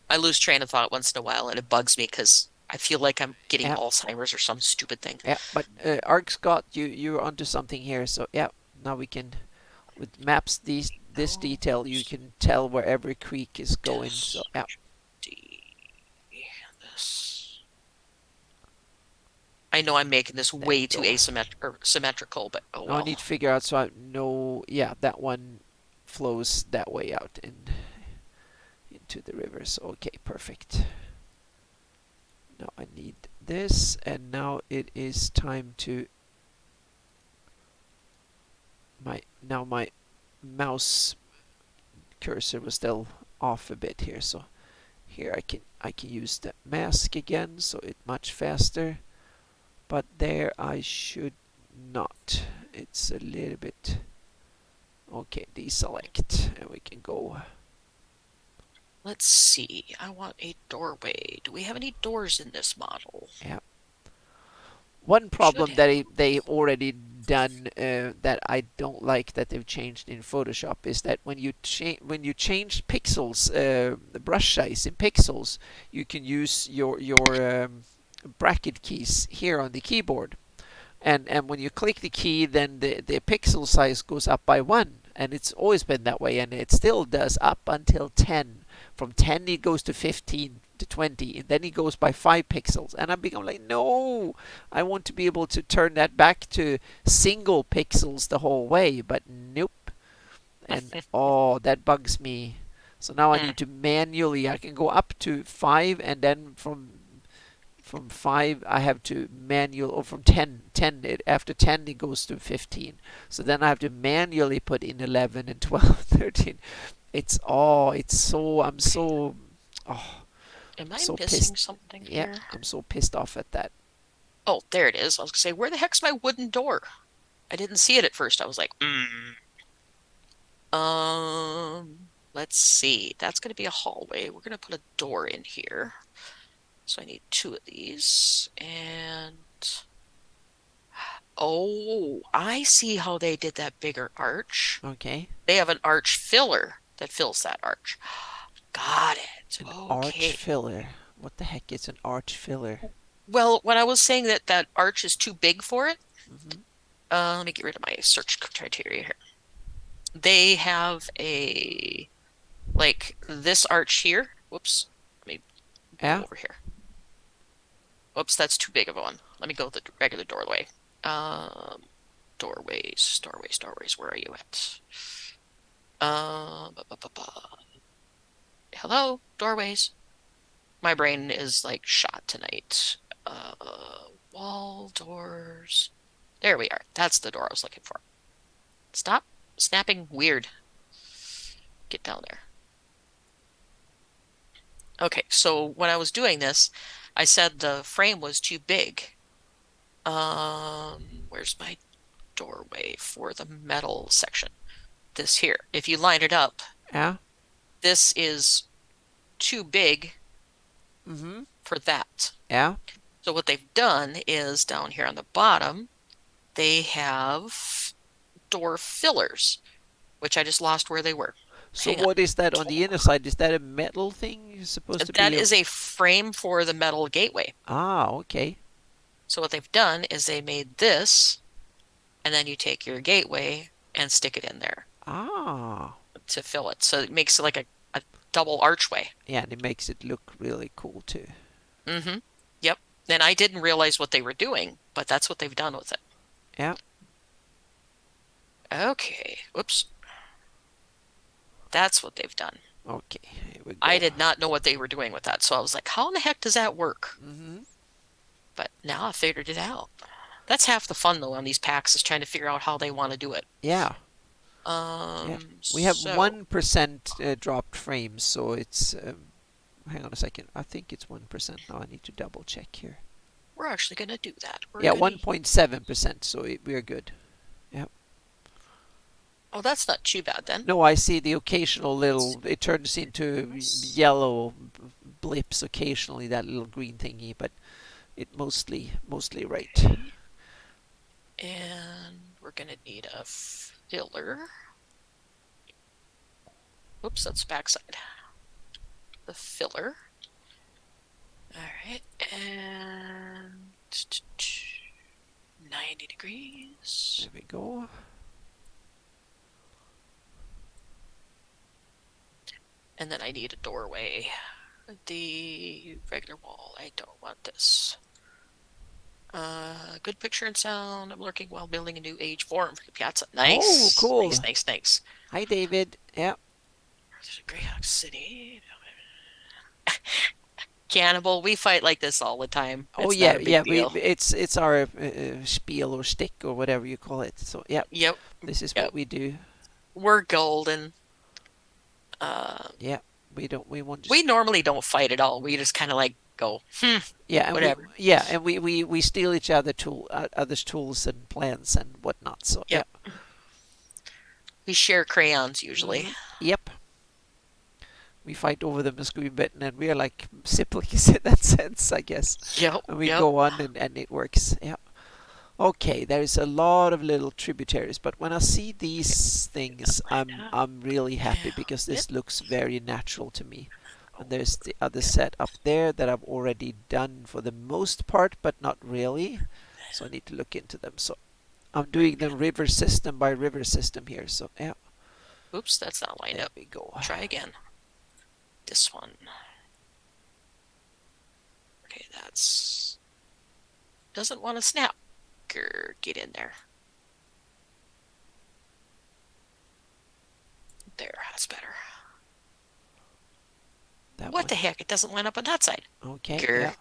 I lose train of thought once in a while, and it bugs me because I feel like I'm getting Yeah. Alzheimer's or some stupid thing. Yeah. But Arc Scott, you're onto something here. So yeah. Now we can with maps this Oh, detail you can tell where every creek is going. So this, yeah. D, this. I know I'm making this There way we too go. asymmetrical or symmetrical, but oh Now I well. need to figure out so I know. Yeah, that one flows that way out into the river. So okay, perfect. Now I need this, and now it is time to my mouse cursor was still off a bit here, so here I can use the mask again, so it's much faster. But there I should not. It's a little bit okay. Deselect, and we can go. Let's see. I want a doorway. Do we have any doors in this model? Yeah. One Should problem that have. they've already done that I don't like that they've changed in Photoshop is that when you change pixels, the brush size in pixels, you can use your bracket keys here on the keyboard, and when you click the key, then the pixel size goes up by one, and it's always been that way, and it still does up until 10. From 10 it goes to 15 to 20, and then it goes by 5 pixels, and I'm become like, no, I want to be able to turn that back to single pixels the whole way, but nope. And oh, that bugs me. So now I Mm. need to manually, I can go up to 5, and then from 5 I have to manual, or from 10 after 10 it goes to 15, so then I have to manually put in 11 and 12, 13. It's oh, it's so, I'm so, oh, Am I so pissed. missing something Yeah, here? I'm so pissed off at that. Oh, there it is. I was gonna say, where the heck's my wooden door? I didn't see it at first. I was like, let's see. That's gonna be a hallway. We're gonna put a door in here. So I need two of these. And oh, I see how they did that bigger arch. Okay. They have an arch filler that fills that arch. Got it. An arch Okay. filler. What the heck is an arch filler? Well, when I was saying that that arch is too big for it, Hmm. let me get rid of my search criteria here. They have a like this arch here. Whoops. Let me go Yeah. over here. Whoops, that's too big of a one. Let me go the regular doorway. Um, doorways. Where are you at? Ba, ba, ba, ba. Hello, doorways. My brain is like shot tonight. Wall doors. There we are. That's the door I was looking for. Stop snapping weird. Get down there. Okay, so when I was doing this, I said the frame was too big. Where's my doorway for the metal section? This here. If you line it up, Yeah. this is too big Hmm. for that. Yeah. So what they've done is down here on the bottom, they have door fillers, which I just lost where they were. So Hang on. what is that on the inner Door. side? Is that a metal thing? You're supposed to That be a... is a frame for the metal gateway. Ah, okay. So what they've done is they made this, and then you take your gateway and stick it in there Ah. to fill it. So it makes it like a double archway. Yeah, and it makes it look really cool too. Mm-hmm. Yep. And I didn't realize what they were doing, but that's what they've done with it. Yeah. Okay. Whoops. That's what they've done. Okay, here we I go. did not know what they were doing with that. So I was like, how in the heck does that work? Hmm. But now I figured it out. That's half the fun though on these packs is trying to figure out how they want to do it. Yeah. Yeah. We have So 1% dropped frames, so it's hang on a second. I think it's 1% now. I need to double check here. we're actually going to do that. We're Yeah, going to, 1.7%, so we're good. Yeah. oh, that's not too bad then. No, I see the occasional Let's little, it turns into see. yellow blips occasionally, that little green thingy, but it mostly right. Okay. And we're going to need a filler. Oops, that's backside. The filler. All right. And 90 degrees. There we go. And then I need a doorway. The regular wall. I don't want this. Good picture and sound. I'm lurking while building a new age form for the piazza. Oh, Nice. cool. Nice. Hi, David. Yeah. There's a Greyhawk City. Cannibal. We fight like this all the time. Oh, It's not yeah, a yeah. big We deal. it's our spiel or stick or whatever you call it. So, yeah, Yep. this is what Yep. we do. We're golden. Uh, Yeah, we want we just... normally don't fight at all. We just kind of like go, Yeah, and whatever. we steal each other's tools and plans and whatnot. So, yeah. Yep. We share crayons usually. Hmm. Yep. We fight over them as we've bitten, and we are like siblings in that sense, I guess. Yep. And we Yep. go on, and it works. Yeah. Okay, there is a lot of little tributaries, but when I see these things, Line up. I'm really happy because Yep. this looks very natural to me. And there's Over. the other Yep. set up there that I've already done for the most part, but not really. So I need to look into them. So I'm doing them river system by river system here. So, yeah, Oops, that's not lined there up. we go. Try again. This one. Okay, that's doesn't want to snap. Grr, get in there. There, that's better. That What one. the heck? It doesn't line up on that side. Okay, Grr. yeah.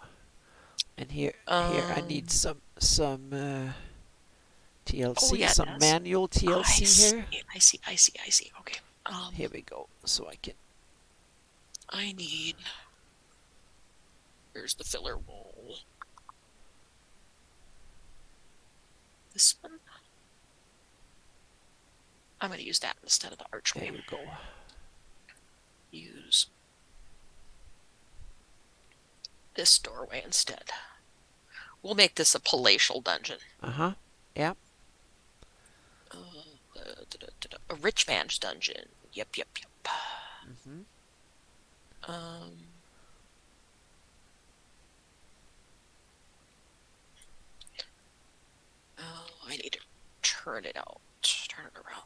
And here I need Um. some Oh TLC, yeah, it some does. manual I TLC see. here. I see. I see. I see. Okay. Here we go. So I can. I need. Here's the filler wool. This one. I'm going to use that instead of the archway. There we go. Use this doorway instead. We'll make this a palatial dungeon. Uh huh. Yeah. A rich man's dungeon. Yep, yep, yep. Mm-hmm. Um, oh, I need to turn it out. Turn it around.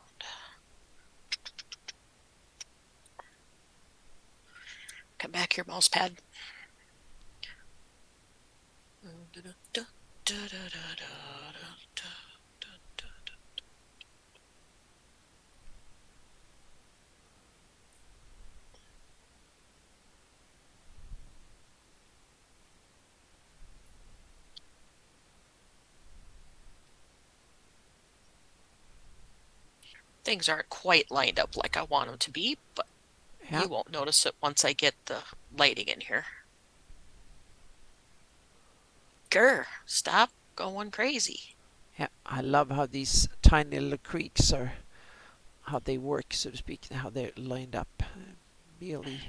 Come back here, mouse pad. Things aren't quite lined up like I want them to be, but Yeah. you won't notice it once I get the lighting in here. Grr, stop going crazy. Yeah. I love how these tiny little creeks are, how they work, so to speak, how they're lined up. Really.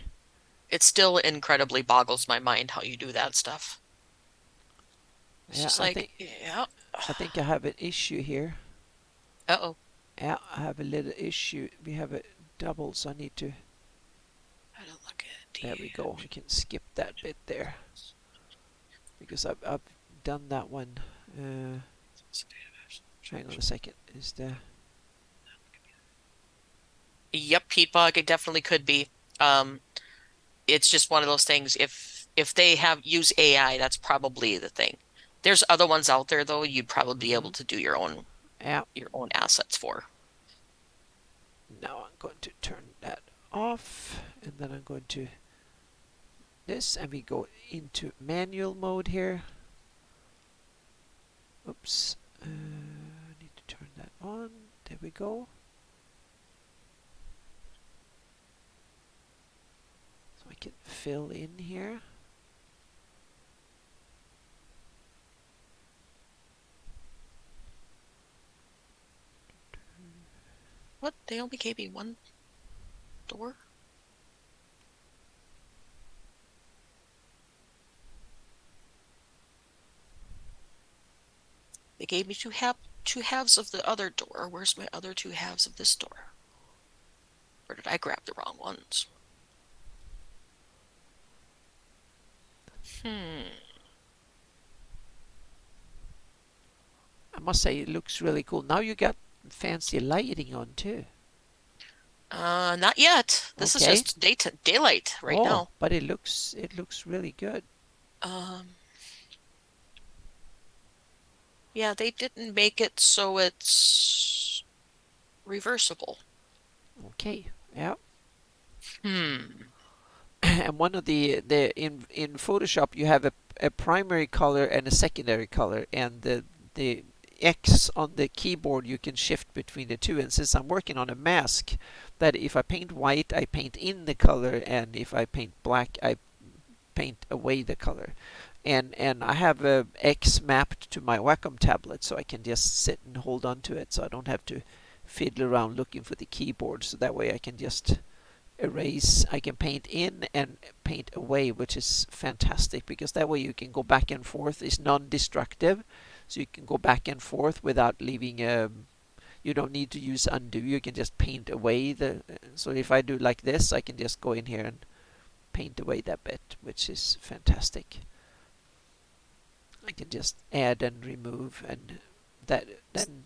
It still incredibly boggles my mind how you do that stuff. It's Yeah. just like, yeah. I think I have an issue here. Uh-oh. Yeah. I have a little issue. We have a double, so I need to. I don't look at There we go. I can skip that bit there because I've done that one. Uh, Hang on a second. Is the Yep, Pete Bog, it definitely could be. Um, it's just one of those things. If they have use AI, that's probably the thing. There's other ones out there though, you'd probably be able mm-hmm. to do Yeah. your own assets for. Now I'm going to turn that off, and then I'm going to this, and we go into manual mode here. Oops. I need to turn that on. There we go. So I can fill in here. What? They only gave me one door? They gave me two halves of the other door. Where's my other two halves of this door? Or did I grab the wrong ones? Hmm. I must say it looks really cool. Now you got fancy lighting on too. Not yet. This is Okay. just daylight right Oh, now. but it looks really good. Um, yeah, they didn't make it so it's reversible. Okay. Yeah. Hmm. And one of the in Photoshop you have a primary color and a secondary color, and the X on the keyboard you can shift between the two. And since I'm working on a mask, that if I paint white, I paint in the color, and if I paint black, I paint away the color. And I have a X mapped to my Wacom tablet, so I can just sit and hold on to it, so I don't have to fiddle around looking for the keyboard. So that way I can just erase. I can paint in and paint away, which is fantastic because that way you can go back and forth. It's non-destructive, so you can go back and forth without leaving you don't need to use undo. You can just paint away the. So if I do like this, I can just go in here and paint away that bit, which is fantastic. I can just add and remove, and that then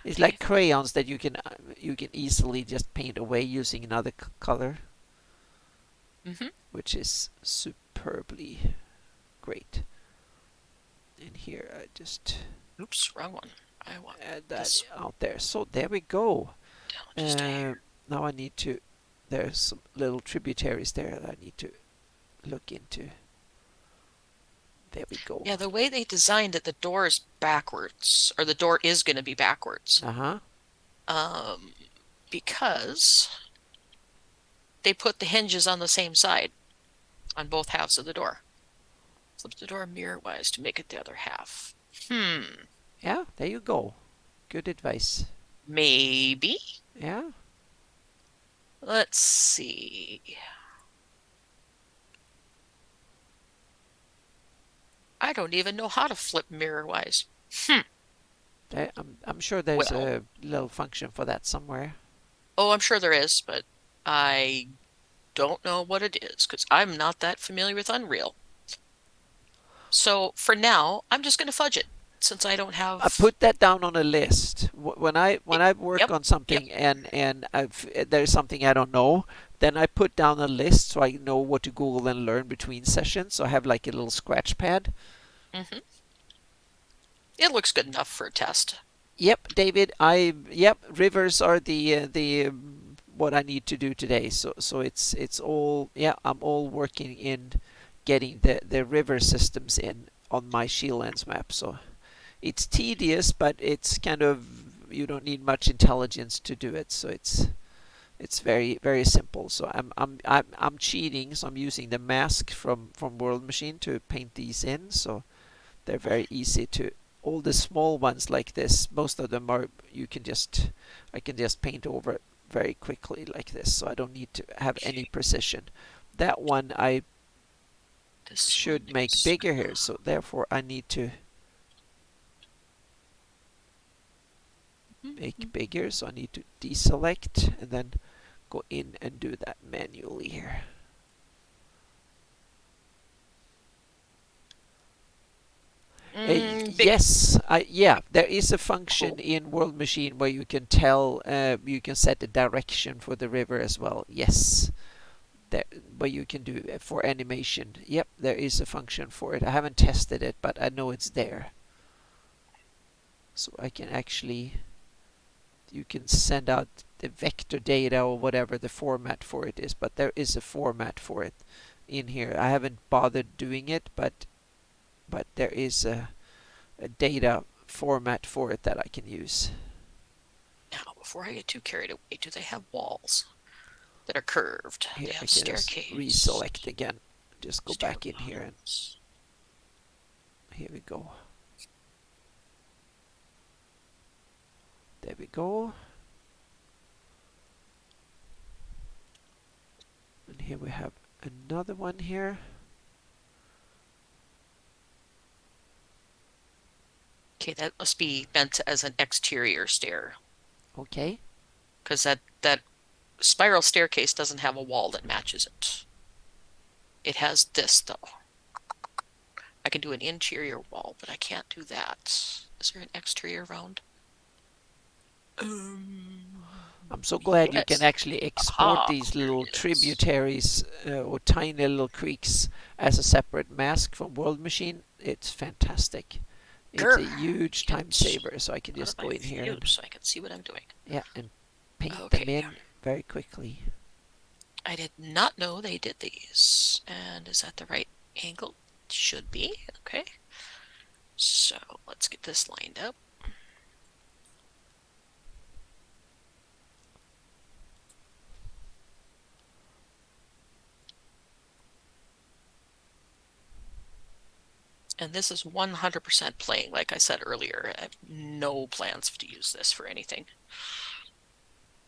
it's like crayons that you can easily just paint away using another color, Mm-hmm. which is superbly great. And here I just Oops, wrong one. I want add that this out there. So there we go. down just a Uh, hair. now I need to, there's some little tributaries there that I need to look into. There we go. Yeah, the way they designed it, the door is backwards, or the door is going to be backwards. Uh-huh. Um, because they put the hinges on the same side on both halves of the door. Flip the door mirror-wise to make it the other half. Yeah, there you go. Good advice. Maybe. Yeah. Let's see. I don't even know how to flip mirror-wise. I'm sure there's Well, a little function for that somewhere. oh, I'm sure there is, but I don't know what it is because I'm not that familiar with Unreal. So for now, I'm just going to fudge it since I don't I have put that down on a list. When it. I work Yep, on yep. something and there's something I don't know, then I put down a list so I know what to Google and learn between sessions. So I have like a little scratch pad. hmm It looks good enough for a test. Yep, David. Yep, rivers are the what I need to do today. So it's all, yeah. I'm all working in getting the river systems in on my Shieldlands map. So it's tedious, but it's kind of, you don't need much intelligence to do it. So it's very simple. So I'm cheating. So I'm using the mask from World Machine to paint these in. So they're very easy to. All the small ones like this, most of them are, I can just paint over it very quickly like this, so I don't need to have any Okay, precision. That one I this one should make is. bigger here, so therefore I need to make bigger, so I need to deselect and then go in and do that manually here. Bigger. Yes, yeah, there is a function Oh, in World Machine where you can tell, you can set the direction for the river as well. Yes, there, but you can do it for animation. Yep, there is a function for it. I haven't tested it, but I know it's there. So I can actually, you can send out the vector data or whatever the format for it is, but there is a format for it in here. I haven't bothered doing it, but there is a data format for it that I can use. now before I get too carried away, do they have walls that are curved? Here They I have can just staircase, reselect again. Just go stair back in here and bottoms. here we go. There we go. And here we have another one here. Okay, that must be meant as an exterior stair Okay. because that spiral staircase doesn't have a wall that matches it. It has this though. I can do an interior wall, but I can't do that. Is there an exterior round? I'm so glad you can Yes. actually export Aha, these there little it is. tributaries or tiny little creeks as a separate mask from World Machine. It's fantastic. It's a Grr. huge time Get saver, so I can out of just my go in here view and, so I can see what I'm doing. yeah, and paint them Okay. in very quickly. I did not know they did these. And is that the right angle? Should be. Okay. So let's get this lined up. And this is 100% playing, like I said earlier. I have no plans to use this for anything.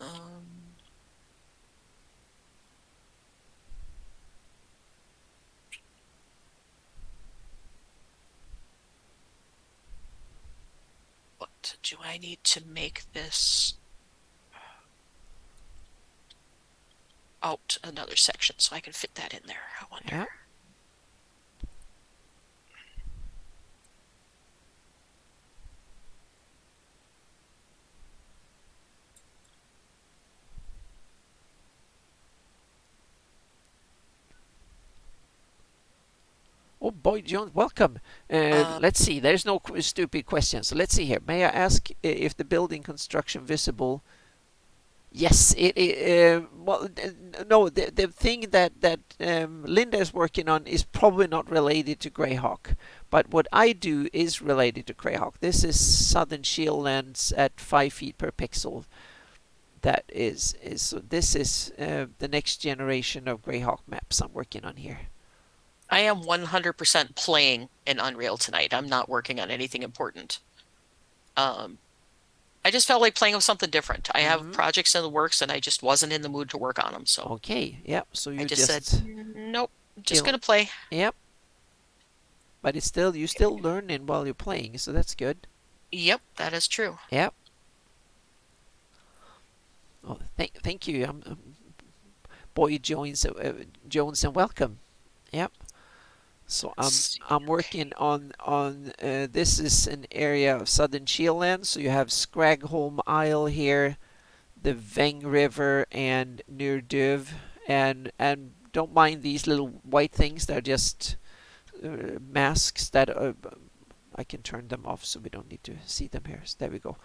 Um, what do I need to make this out another section so I can fit that in there? I wonder. Yeah. Oh, Boyd Jones, welcome. Um, Let's see. There's no stupid questions. So let's see here. May I ask if the building construction visible? Yes, well, no. The thing that Linda is working on is probably not related to Greyhawk, but what I do is related to Greyhawk. This is Southern Shieldlands at 5 feet per pixel. That is so. This is the next generation of Greyhawk maps I'm working on here. I am 100% playing in Unreal tonight. I'm not working on anything important. Um, I just felt like playing with something different. I have Mm-hmm. projects in the works and I just wasn't in the mood to work on them. So Okay. Yep. So I you just said, just Nope, I'm just you gonna play." yep. But it's still you still learning while you're playing, so that's good. Yep, that is true. Yep. Well, thank you. Boyd Jones and welcome. Yep. So Let's see. I'm Okay. working on this is an area of southern Shieldland. So you have Scragholm Isle here, the Veng River, and Nur Duv, and don't mind these little white things. They're just masks that I can turn them off so we don't need to see them here. So there we go.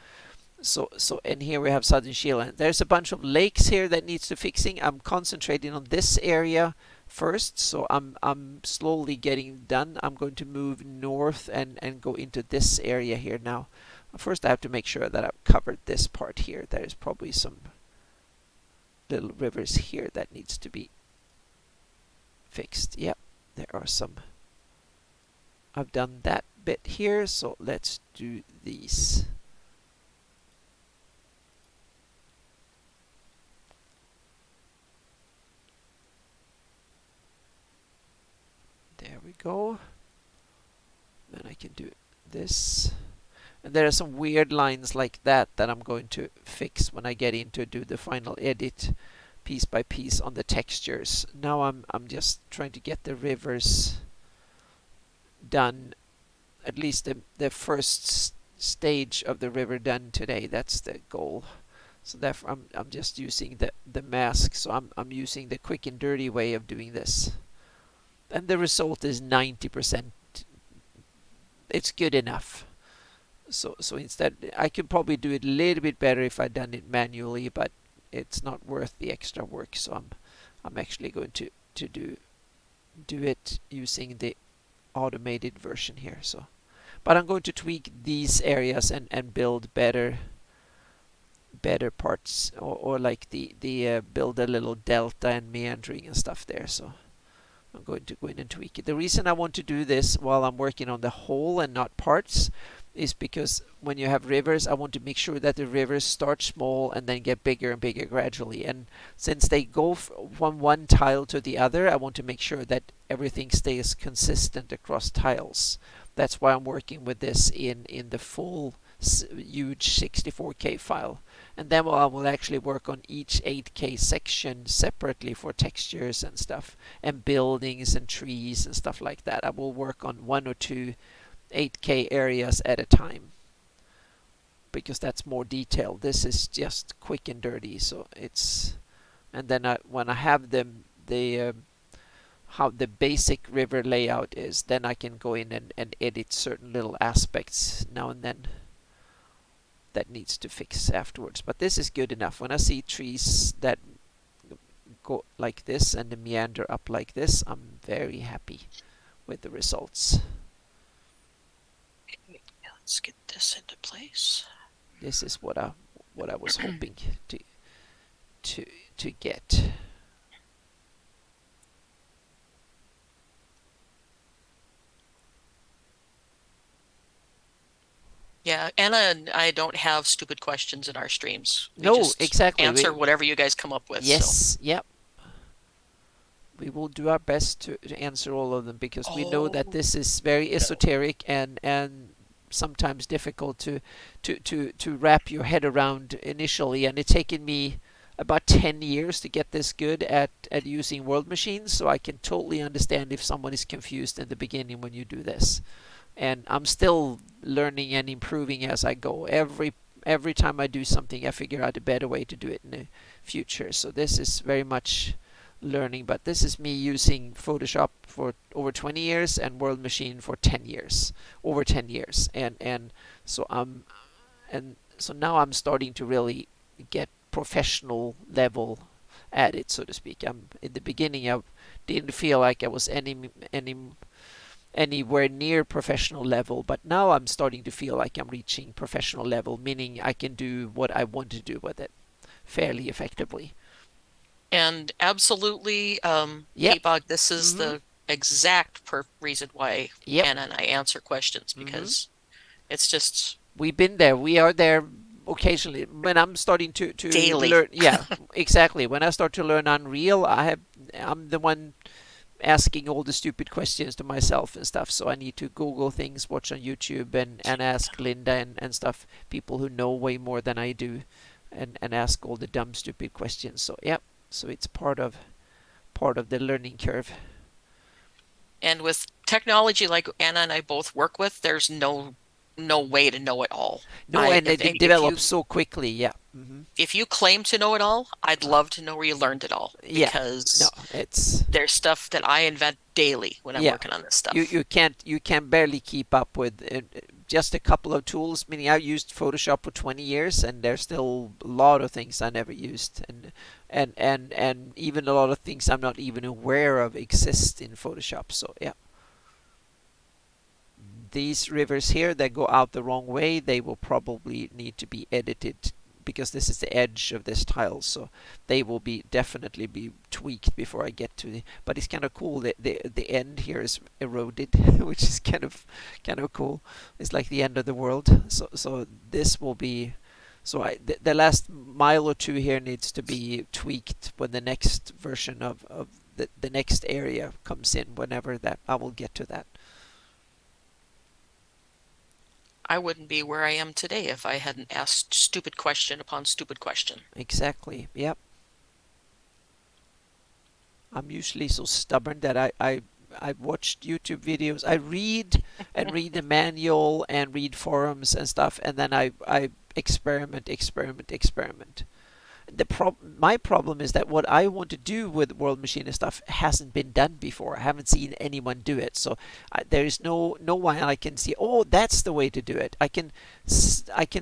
So and here we have Southern Shieldland. There's a bunch of lakes here that needs to fixing. I'm concentrating on this area first, so I'm slowly getting done. I'm going to move north and go into this area here now. First, I have to make sure that I've covered this part here. There's probably some little rivers here that needs to be fixed. Yep, there are some. I've done that bit here, so let's do these. There we go. Then I can do this. And there are some weird lines like that that I'm going to fix when I get into do the final edit piece by piece on the textures. Now I'm just trying to get the rivers done, at least the first stage of the river done today. That's the goal. So therefore I'm just using the mask. So I'm using the quick and dirty way of doing this. And the result is 90%. It's good enough. So instead, I could probably do it a little bit better if I'd done it manually, but it's not worth the extra work. So I'm actually going to do it using the automated version here. So, but I'm going to tweak these areas and build better parts, or like the build a little delta and meandering and stuff there. So I'm going to go in and tweak it. The reason I want to do this while I'm working on the whole and not parts is because when you have rivers, I want to make sure that the rivers start small and then get bigger and bigger gradually. And since they go from one tile to the other, I want to make sure that everything stays consistent across tiles. That's why I'm working with this in the full huge 64K file. And then I will actually work on each 8K section separately for textures and stuff, and buildings and trees and stuff like that. I will work on one or two 8K areas at a time because that's more detailed. This is just quick and dirty, so it's. And then when I have them, the how the basic river layout is, then I can go in and edit certain little aspects now and then that needs to fix afterwards. But this is good enough. When I see trees that go like this and the meander up like this, I'm very happy with the results. Okay, let's get this into place. This is what I was hoping to to to get. Yeah, Anna and I don't have stupid questions in our streams. We No, just exactly. answer whatever you guys come up with. So, Yes, yep. We will do our best to answer all of them because we know that oh this is very no. esoteric and sometimes difficult to wrap your head around initially, and it's taken me about 10 years to get this good at using world machines, so I can totally understand if someone is confused in the beginning when you do this. And I'm still learning and improving as I go. Every time I do something, I figure out a better way to do it in the future. So this is very much learning, but this is me using Photoshop for over 20 years and World Machine for 10 years, over 10 years, and so now I'm starting to really get professional level at it, so to speak. In the beginning, I didn't feel like I was anywhere near professional level, but now I'm starting to feel like I'm reaching professional level, meaning I can do what I want to do with it fairly effectively. And absolutely, Yep. K-Bog, this is Mm-hmm. the exact per reason why Yep. Anna and I answer questions Mm-hmm. because it's just We've been there. We are there occasionally. When I'm starting to daily. learn, yeah, exactly. When I start to learn Unreal, I'm the one asking all the stupid questions to myself and stuff. So I need to Google things, watch on YouTube, and ask Linda and stuff, people who know way more than I do, and ask all the dumb, stupid questions. So yeah, so it's part of the learning curve. And with technology like Anna and I both work with, there's no way to know it all. No, and If it develops so quickly. Yeah. Mm-hmm. if you claim to know it all, I'd love to know where you learned it all Yeah. No, because it's there's stuff that I invent daily when I'm yeah. working on this You stuff. you can't you can barely keep up with just a couple of tools. Meaning I used Photoshop for 20 years, and there's still a lot of things I never used, and even a lot of things I'm not even aware of exist in Photoshop. So yeah, these rivers here that go out the wrong way, they will probably need to be edited because this is the edge of this tile, so they will be definitely be tweaked before I get to the. But it's kind of cool that the end here is eroded, which is kind of cool. It's like the end of the world. So this will be. So the last mile or two here needs to be tweaked when the next version of the next area comes in. Whenever that, I will get to that. I wouldn't be where I am today if I hadn't asked stupid question upon stupid question. Exactly. Yep. I'm usually so stubborn that I've watched YouTube videos. I read the manual and read forums and stuff, and then I experiment. My problem is that what I want to do with World Machine and stuff hasn't been done before. I haven't seen anyone do it, so there is no way I can see. Oh, that's the way to do it. I can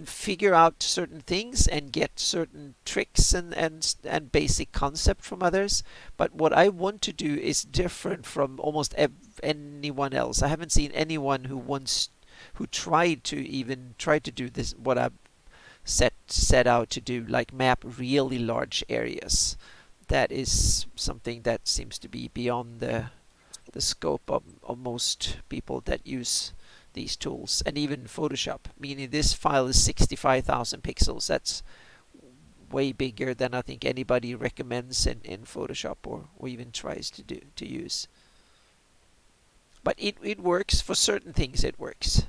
figure out certain things and get certain tricks and basic concept from others. But what I want to do is different from almost anyone else. I haven't seen anyone who tried to do this what I set out to do, like map really large areas. That is something that seems to be beyond the scope of most people that use these tools, and even Photoshop. Meaning this file is 65,000 pixels. That's way bigger than I think anybody recommends in Photoshop or even tries to use. But it works for certain things. It works.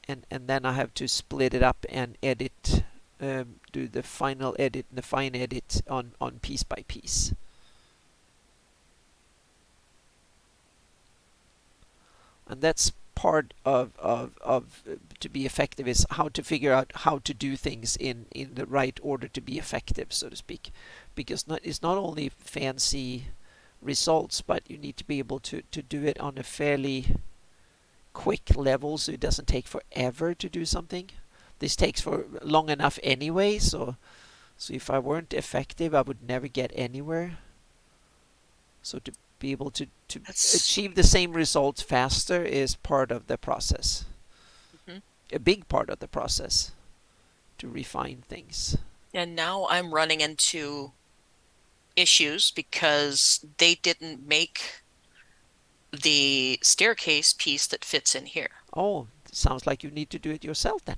And then I have to split it up and edit, do the final edit and the fine edit on piece by piece. And that's part of to be effective is how to figure out how to do things in the right order to be effective, so to speak. Because it's not only fancy results, but you need to be able to do it on a fairly quick level so it doesn't take forever to do something. This takes for long enough anyway, so if I weren't effective I would never get anywhere. So to be able to That's achieve the same results faster is part of the process. mhm. A big part of the process to refine things. And now I'm running into issues because they didn't make the staircase piece that fits in here. Oh, sounds like you need to do it yourself then.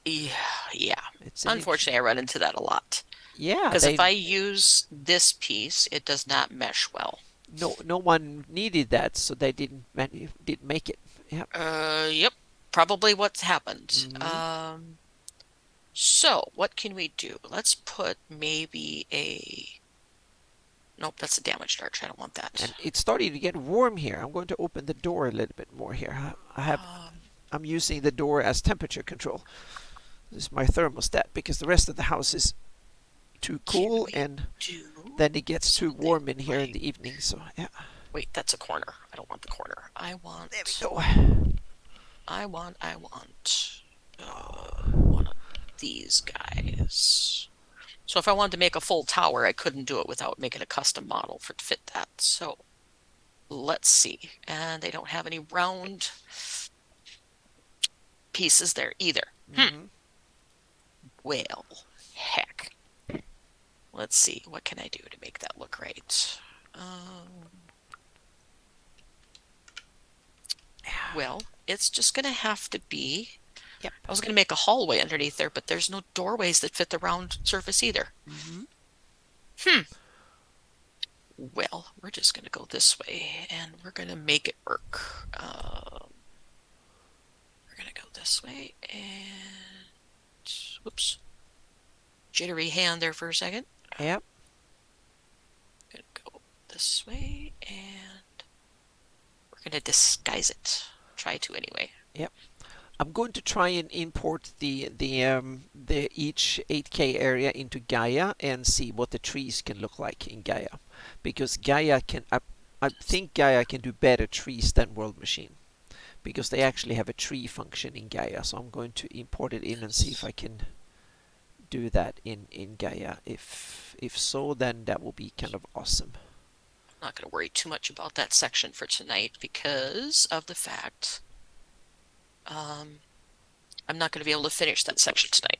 Yeah, yeah. It's an Unfortunately, I run into that a lot. yeah, Because if they I use this piece, it does not mesh well. no one needed that, so they didn't make it. Yeah. Yep, probably what's happened. Mm-hmm. So what can we do? Let's put maybe a, nope, that's a damaged arch. I don't want And that. it's starting to get warm here. I'm going to open the door a little bit more here. Um, I'm using the door as temperature control. This is my thermostat because the rest of the house is too can cool, we and do then it gets too something warm in here in like, the evening. So yeah. Wait, that's a corner. I don't want the corner. There we go. I want one of these guys. So if I wanted to make a full tower, I couldn't do it without making a custom model for to fit that. So let's see. And they don't have any round pieces there either. Hmm. Well, heck. Let's see. What can I do to make that look right? Um, well, it's just going to have to be. Yep. I was going to make a hallway underneath there, but there's no doorways that fit the round surface either. Hmm. Hmm. Well, we're just going to go this way and we're going to make it work. We're going to go this way and whoops, jittery hand there for a second. Yep. Going to go this way and we're going to disguise it. Try to anyway. Yep. I'm going to try and import the each 8K area into Gaia and see what the trees can look like in Gaia, because Gaia can I think Gaia can do better trees than World Machine because they actually have a tree function in Gaia. So I'm going to import it in and see if I can do that in Gaia. If so, then that will be kind of awesome. I'm not going to worry too much about that section for tonight because of the fact I'm not going to be able to finish that section tonight.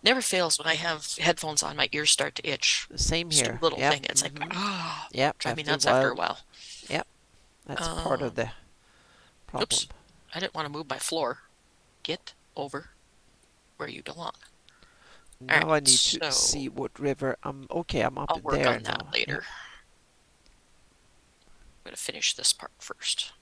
Never fails when I have headphones on, my ears start to itch. Same Just a here. little Yep. thing. It's like, Hmm. ah, Yep. drive me After a nuts after a while. while. Yep. That's part of Um, the problem. oops, I didn't want to move my floor. Get over where you belong. All right, Now I need to so see what river I'm. Okay, I'm up I'll in work there on that now. Yep. later. I'm going to finish this part first.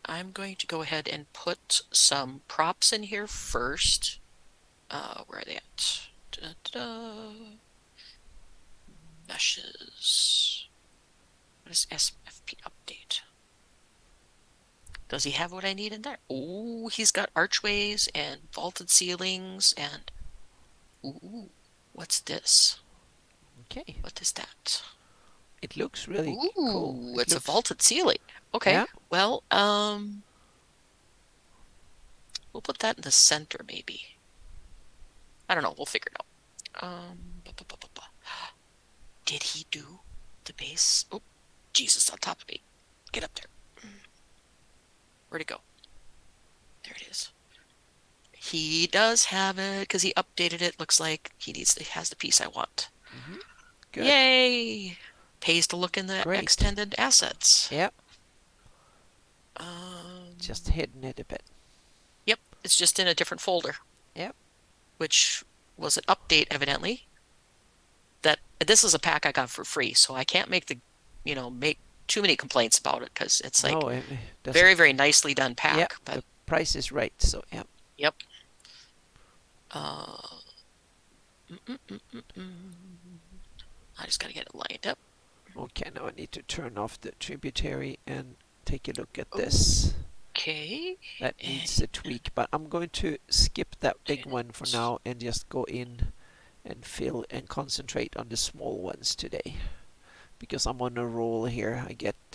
I'm going to go ahead and put some props in here first. Where are they at? Da, da, da. Meshes. What is SFP update? Does he have what I need in there? Oh, he's got archways and vaulted ceilings and ooh, what's this? Okay. What is that? It looks really cool. Ooh, It it's a looks. vaulted ceiling. Okay, Yeah. well, we'll put that in the center maybe. I don't know, we'll figure it out. Did he do the base? Oh, Jesus, on top of me. Get up there. Where'd it go? There it is. He does have it because he updated it. Looks like he has the piece I want. Hmm. Good. Yay! Pays to look in the Great. extended assets. Yep. Just Um, hidden it a bit. yep, it's just in a different folder, Yep. which was an update evidently. That this is a pack I got for free, so I can't make too many complaints about it because it's like No, it doesn't. very, very nicely done Yep. pack. But The price is right. So yep. yep. Uh, mm, mm, mm, mm, mm. I just gotta get it lined up. Okay. Now I need to turn off the tributary and take a look at this. Okay. That And needs a tweak, but I'm going to skip that big did one for it. now and just go in and fill and concentrate on the small ones today, because I'm on a roll here.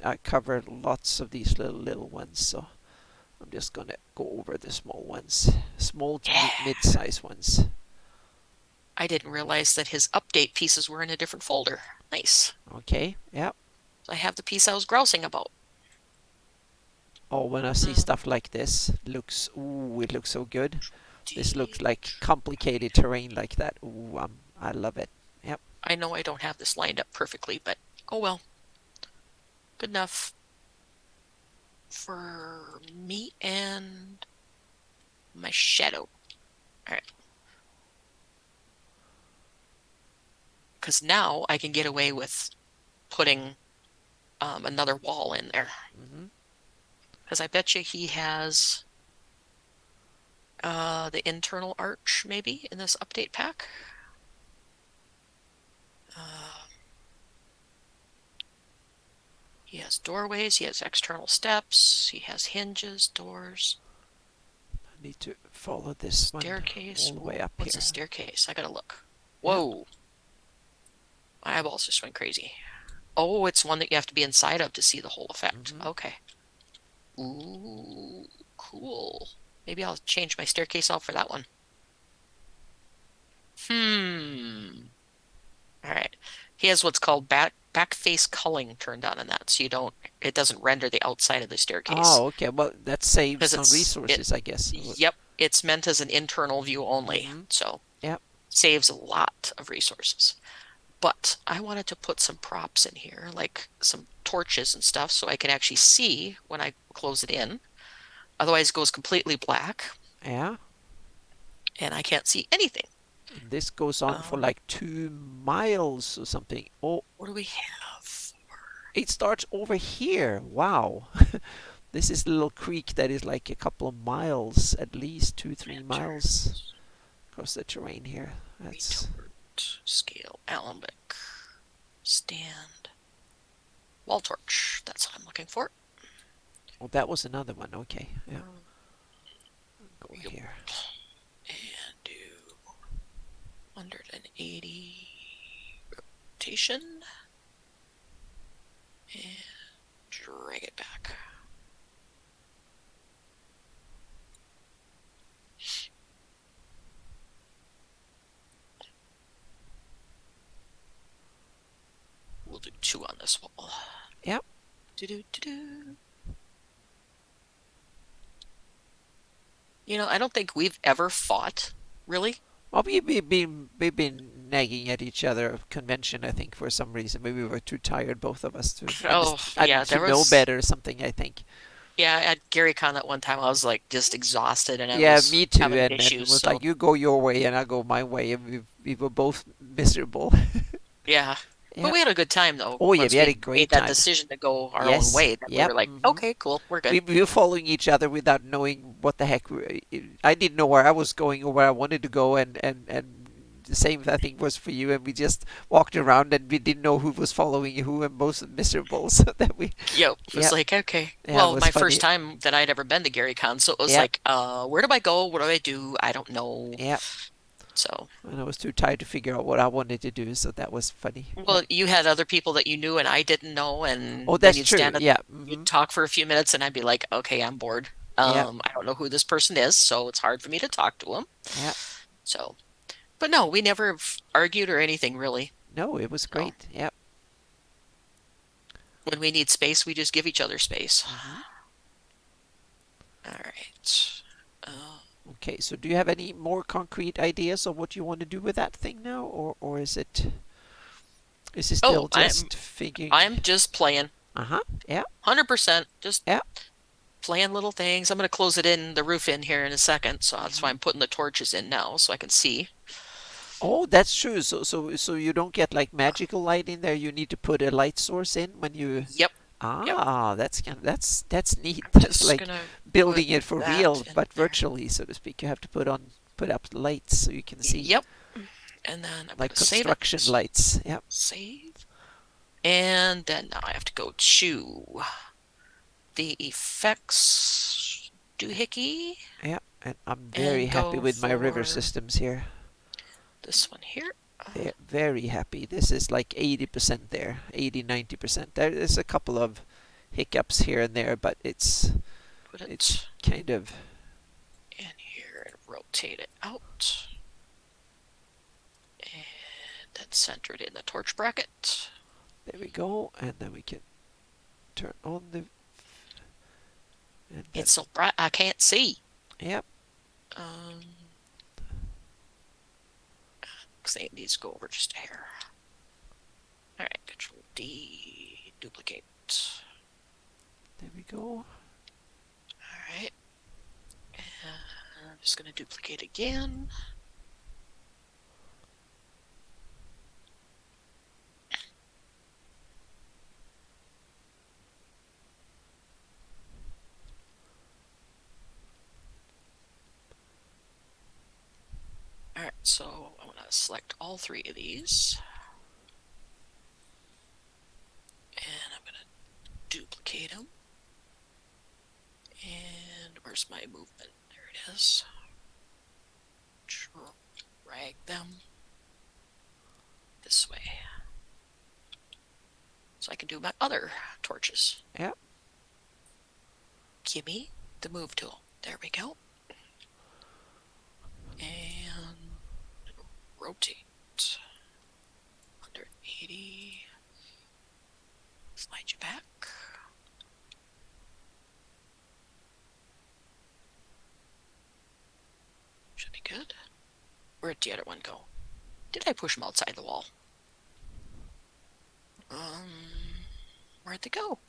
I cover lots of these little ones, so I'm just gonna go over the small ones, small to Yeah. mid-size ones. I didn't realize that his update pieces were in a different folder. Nice. Okay, yeah. So I have the piece I was grousing about. Oh, when I see Mm, stuff like this, it looks so good. This looks D. like complicated terrain like that. Ooh, I love it. Yep. I know I don't have this lined up perfectly, but oh well. Good enough for me and my shadow. All right. Because now I can get away with putting another wall in there. Hmm. Because I bet you he has the internal arch maybe in this update pack. Uh, he has doorways, he has external steps, he has hinges, doors. Need to follow this one Staircase. all the way Ooh, up what's a here. staircase? I gotta look. Yeah. Whoa, my eyeballs just went crazy. Oh, it's one that you have to be inside of to see the whole effect. Hmm. Okay. Ooh, cool. Maybe I'll change my staircase out for that one. Hmm. All right. He has what's called back face culling turned on in that, so you don't it doesn't render the outside of the staircase Oh, okay. Well, that saves because some resources, I guess. yep, it's meant as an internal view only, Mm-hmm. so Yep. saves a lot of resources. But I wanted to put some props in here, like some torches and stuff, so I can actually see when I close it in. Otherwise, it goes completely black Yeah. and I can't see anything. And this goes on for Um, like 2 miles or something. Oh, what do we have? it starts over here. Wow. This is a little creek that is like a couple of miles, at least 2, 3 miles Lanterns, across the terrain here. That's retort, scale, alembic, stand, wall torch. That's what I'm looking for. oh, that was another one. Okay, yeah. Um, Go yep. here. And do 180 rotation and drag it back. We'll do two on this wall. Yep. Do do do do. I don't think we've ever fought, really. Well, we've been nagging at each other of convention. I think for some reason maybe we were too tired, both of us, to Oh, understand yeah, and to there know was, better or something. I think. yeah, at Gary Con that one time, I was like just exhausted and I Yeah, was me too. having And it issues. was like So, you go your way and I go my way, and we were both miserable. yeah. But Yeah. we had a good time though. Oh yeah, Once we had a we made great that time. decision to go our own Yes. way, then we Yep. were like, okay, cool, we're good. We were following each other without knowing what the heck. I didn't know where I was going or where I wanted to go, and the same I think was for you. And we just walked around and we didn't know who was following who, and both miserable. So that we, Yep. It was yep, like, okay. yeah, it Well, was my first funny. time that I'd ever been to Gary Con, so it was Yep, like, where do I go? What do I do? I don't know. yep. So, And I was too tired to figure out what I wanted to do, so that was funny. Yep. well, you had other people that you knew and I didn't know, Oh, and then that's you'd true. stand at, Yeah. you'd talk for a few minutes, and I'd be like, okay, I'm bored. Yep. I don't know who this person is, so it's hard for me to talk to him. Yep. So, but no, we never argued or anything really. No, it was So, great. Yep. when we need space, we just give each other space. Hmm. All right. Uh, Okay. So, do you have any more concrete ideas of what you want to do with that thing now, or is it oh, still I'm just figuring? I'm just playing. Uh huh. Yeah. 100%. Just Yeah. playing little things. I'm going to close it in, the roof in here in a second. So that's why Hmm. I'm putting the torches in now so I can see. Oh, that's true. So you don't get like magical light in there. You need to put a light source in when you. Yep. Yep. Ah, that's neat. I'm That's just like going to put building it for that real, in but there. virtually, so to speak. You have to put up lights so you can see, Yep. And then I'm going like to save it. construction lights. Yep. Save. And then now I have to go to the effects doohickey Yep. And I'm very and happy go with my river for systems here. this one here. They're very happy. This is like 80% there, 80, 90%. There is a couple of hiccups here and there, but Put it's it kind of. in here and rotate it out. And then center it in the torch bracket. There we go, and then we can turn on the. And then, It's so bright I can't see. yep. Um, because it needs to go over just a hair. All right, Control D, duplicate. There we go. All right, and I'm just gonna duplicate again. All right, so I'm gonna select all three of these, and I'm gonna duplicate them. And where's my movement? There it is. Drag them this way so I can do my other torches. Yeah. Give me the move tool. There we go. And rotate. 180. Slide you back. Should be good. Where'd the other one go? Did I push them outside the wall? Where'd they go?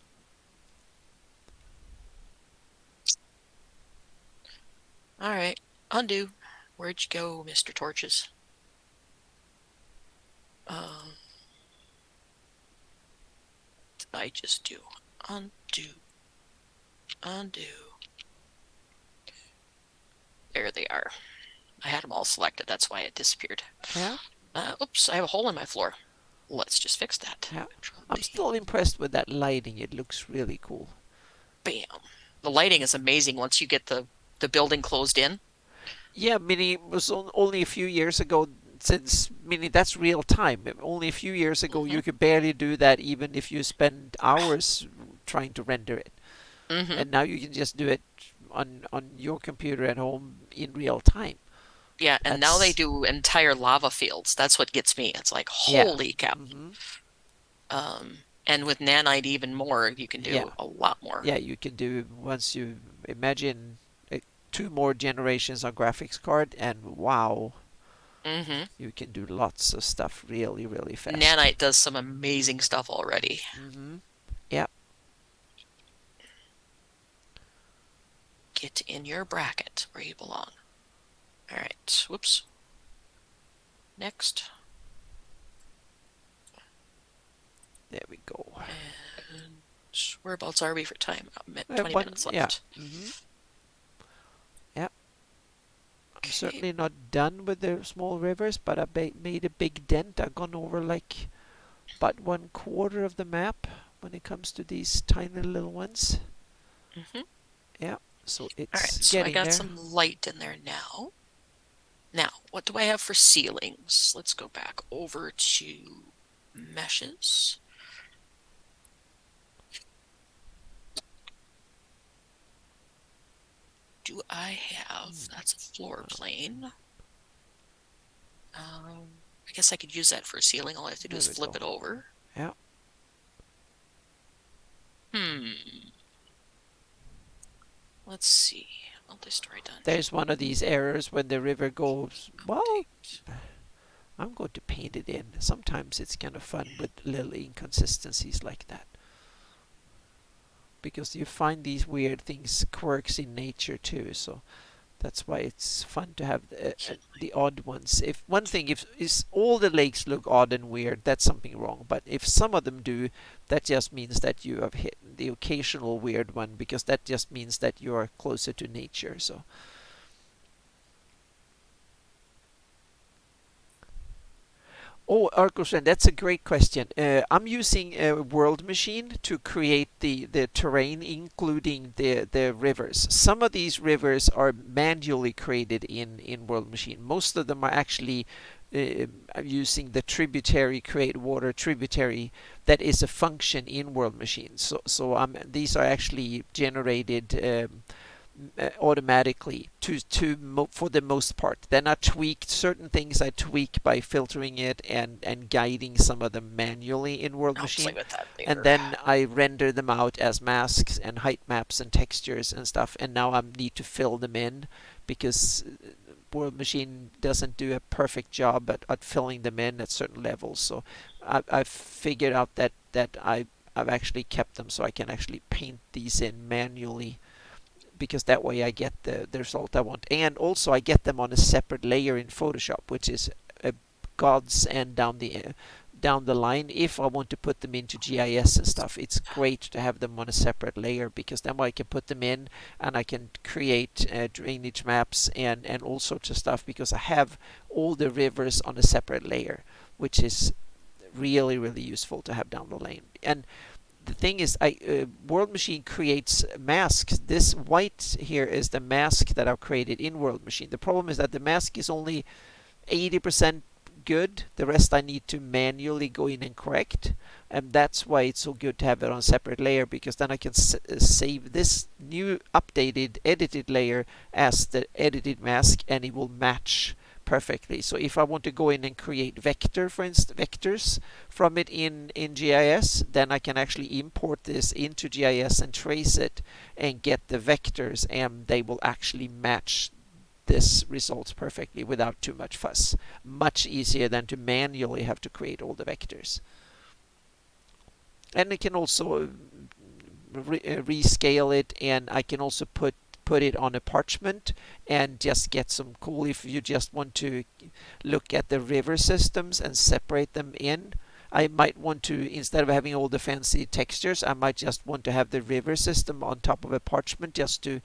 All right, undo. Where'd you go, Mr. Torches? Did I just do? Undo. Undo. There they are. I had them all selected. That's why it disappeared. Yeah. Oops, I have a hole in my floor. Let's just fix that. Yeah. Control I'm D. still impressed with that lighting. It looks really cool. Bam. The lighting is amazing once you get the building closed in. Yeah, Mini was only a few years ago. Since Mini, that's real time. Only a few years ago, Mm-hmm. you could barely do that, even if you spend hours trying to render it. Mm-hmm. And now you can just do it on your computer at home in real time. Yeah, and now they That's do entire lava fields. That's what gets me. It's like, yeah. holy cow. Hmm. And with nanite even more, you can Yeah. do a lot more. Yeah, you can do once you imagine two more generations of graphics card, and wow, Mm-hmm. you can do lots of stuff really, really fast. Nanite does some amazing stuff already. Hmm. Yeah, Get in your bracket where you belong. All right. Whoops. Next. there we go. And whereabouts are we for time? 20 One, minutes yeah. left. Yeah. I'm Okay. certainly not done with the small rivers, but I made a big dent. I've gone over like about 1/4 of the map when it comes to these tiny little ones. Mm-hmm. Yeah, so All right. it's So I getting got there. some light in there now. Now, what do I have for ceilings? Let's go back over to meshes. Do I have, that's a floor plane. I guess I could use that for a ceiling. All I have to do There is we flip go. it over. Yeah. Let's see. Multi-story dungeon. There's one of these errors when the river goes, well, Update. I'm going to paint it in. Sometimes it's kind of fun with little inconsistencies like that. Because you find these weird things, quirks in nature too, so that's why it's fun to have the odd ones. If one thing, if is all the lakes look odd and weird, that's something wrong. But if some of them do, that just means that you have hit the occasional weird one, because that just means that you are closer to nature. So oh, Arkosen, that's a great question. I'm using a world machine to create the terrain, including the rivers. Some of these rivers are manually created in world machine. Most of them are actually using the tributary create water tributary that is a function in world machine. So these are actually generated. Automatically for the most part. Then I tweaked certain things. I tweak by filtering it and guiding some of them manually in World I'll play Machine, with that and later. then I render them out as masks and height maps and textures and stuff. And now I need to fill them in because World Machine doesn't do a perfect job at filling them in at certain levels. So I've figured out I've actually kept them so I can actually paint these in manually, because that way I get the result I want. And also I get them on a separate layer in Photoshop, which is a god's end down the line. If I want to put them into GIS and stuff, it's great to have them on a separate layer, because then I can put them in and I can create drainage maps and all sorts of stuff, because I have all the rivers on a separate layer, which is really, really useful to have down the lane. And the thing is, World Machine creates masks. This white here is the mask that I've created in World Machine. The problem is that the mask is only 80% good. The rest I need to manually go in and correct. And that's why it's so good to have it on a separate layer, because then I can save this new updated edited layer as the edited mask, and it will match perfectly. So if I want to go in and create for instance, vectors from it in GIS, then I can actually import this into GIS and trace it and get the vectors, and they will actually match this results perfectly without too much fuss. Much easier than to manually have to create all the vectors. And I can also rescale it, and I can also put it on a parchment and just get some cool, if you just want to look at the river systems and separate them in. I might want to, instead of having all the fancy textures, I might just want to have the river system on top of a parchment, just to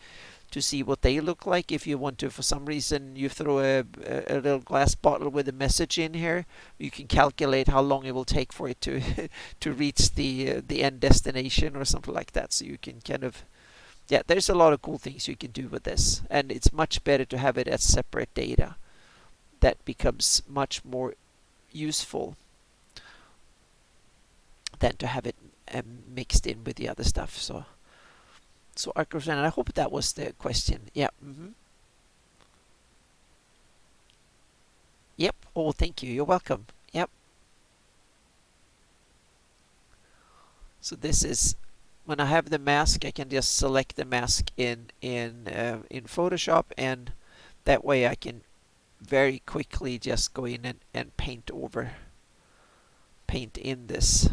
see what they look like. If you want to, for some reason, you throw a little glass bottle with a message in here, you can calculate how long it will take for it to to reach the end destination or something like that. So you can kind of, yeah, there's a lot of cool things you can do with this, and it's much better to have it as separate data. That becomes much more useful than to have it mixed in with the other stuff. So Arcos, and I hope that was the question. Yeah. Yep. Oh, thank you. You're welcome. Yep. So this is when I have the mask, I can just select the mask in Photoshop, and that way I can very quickly just go in and paint in this.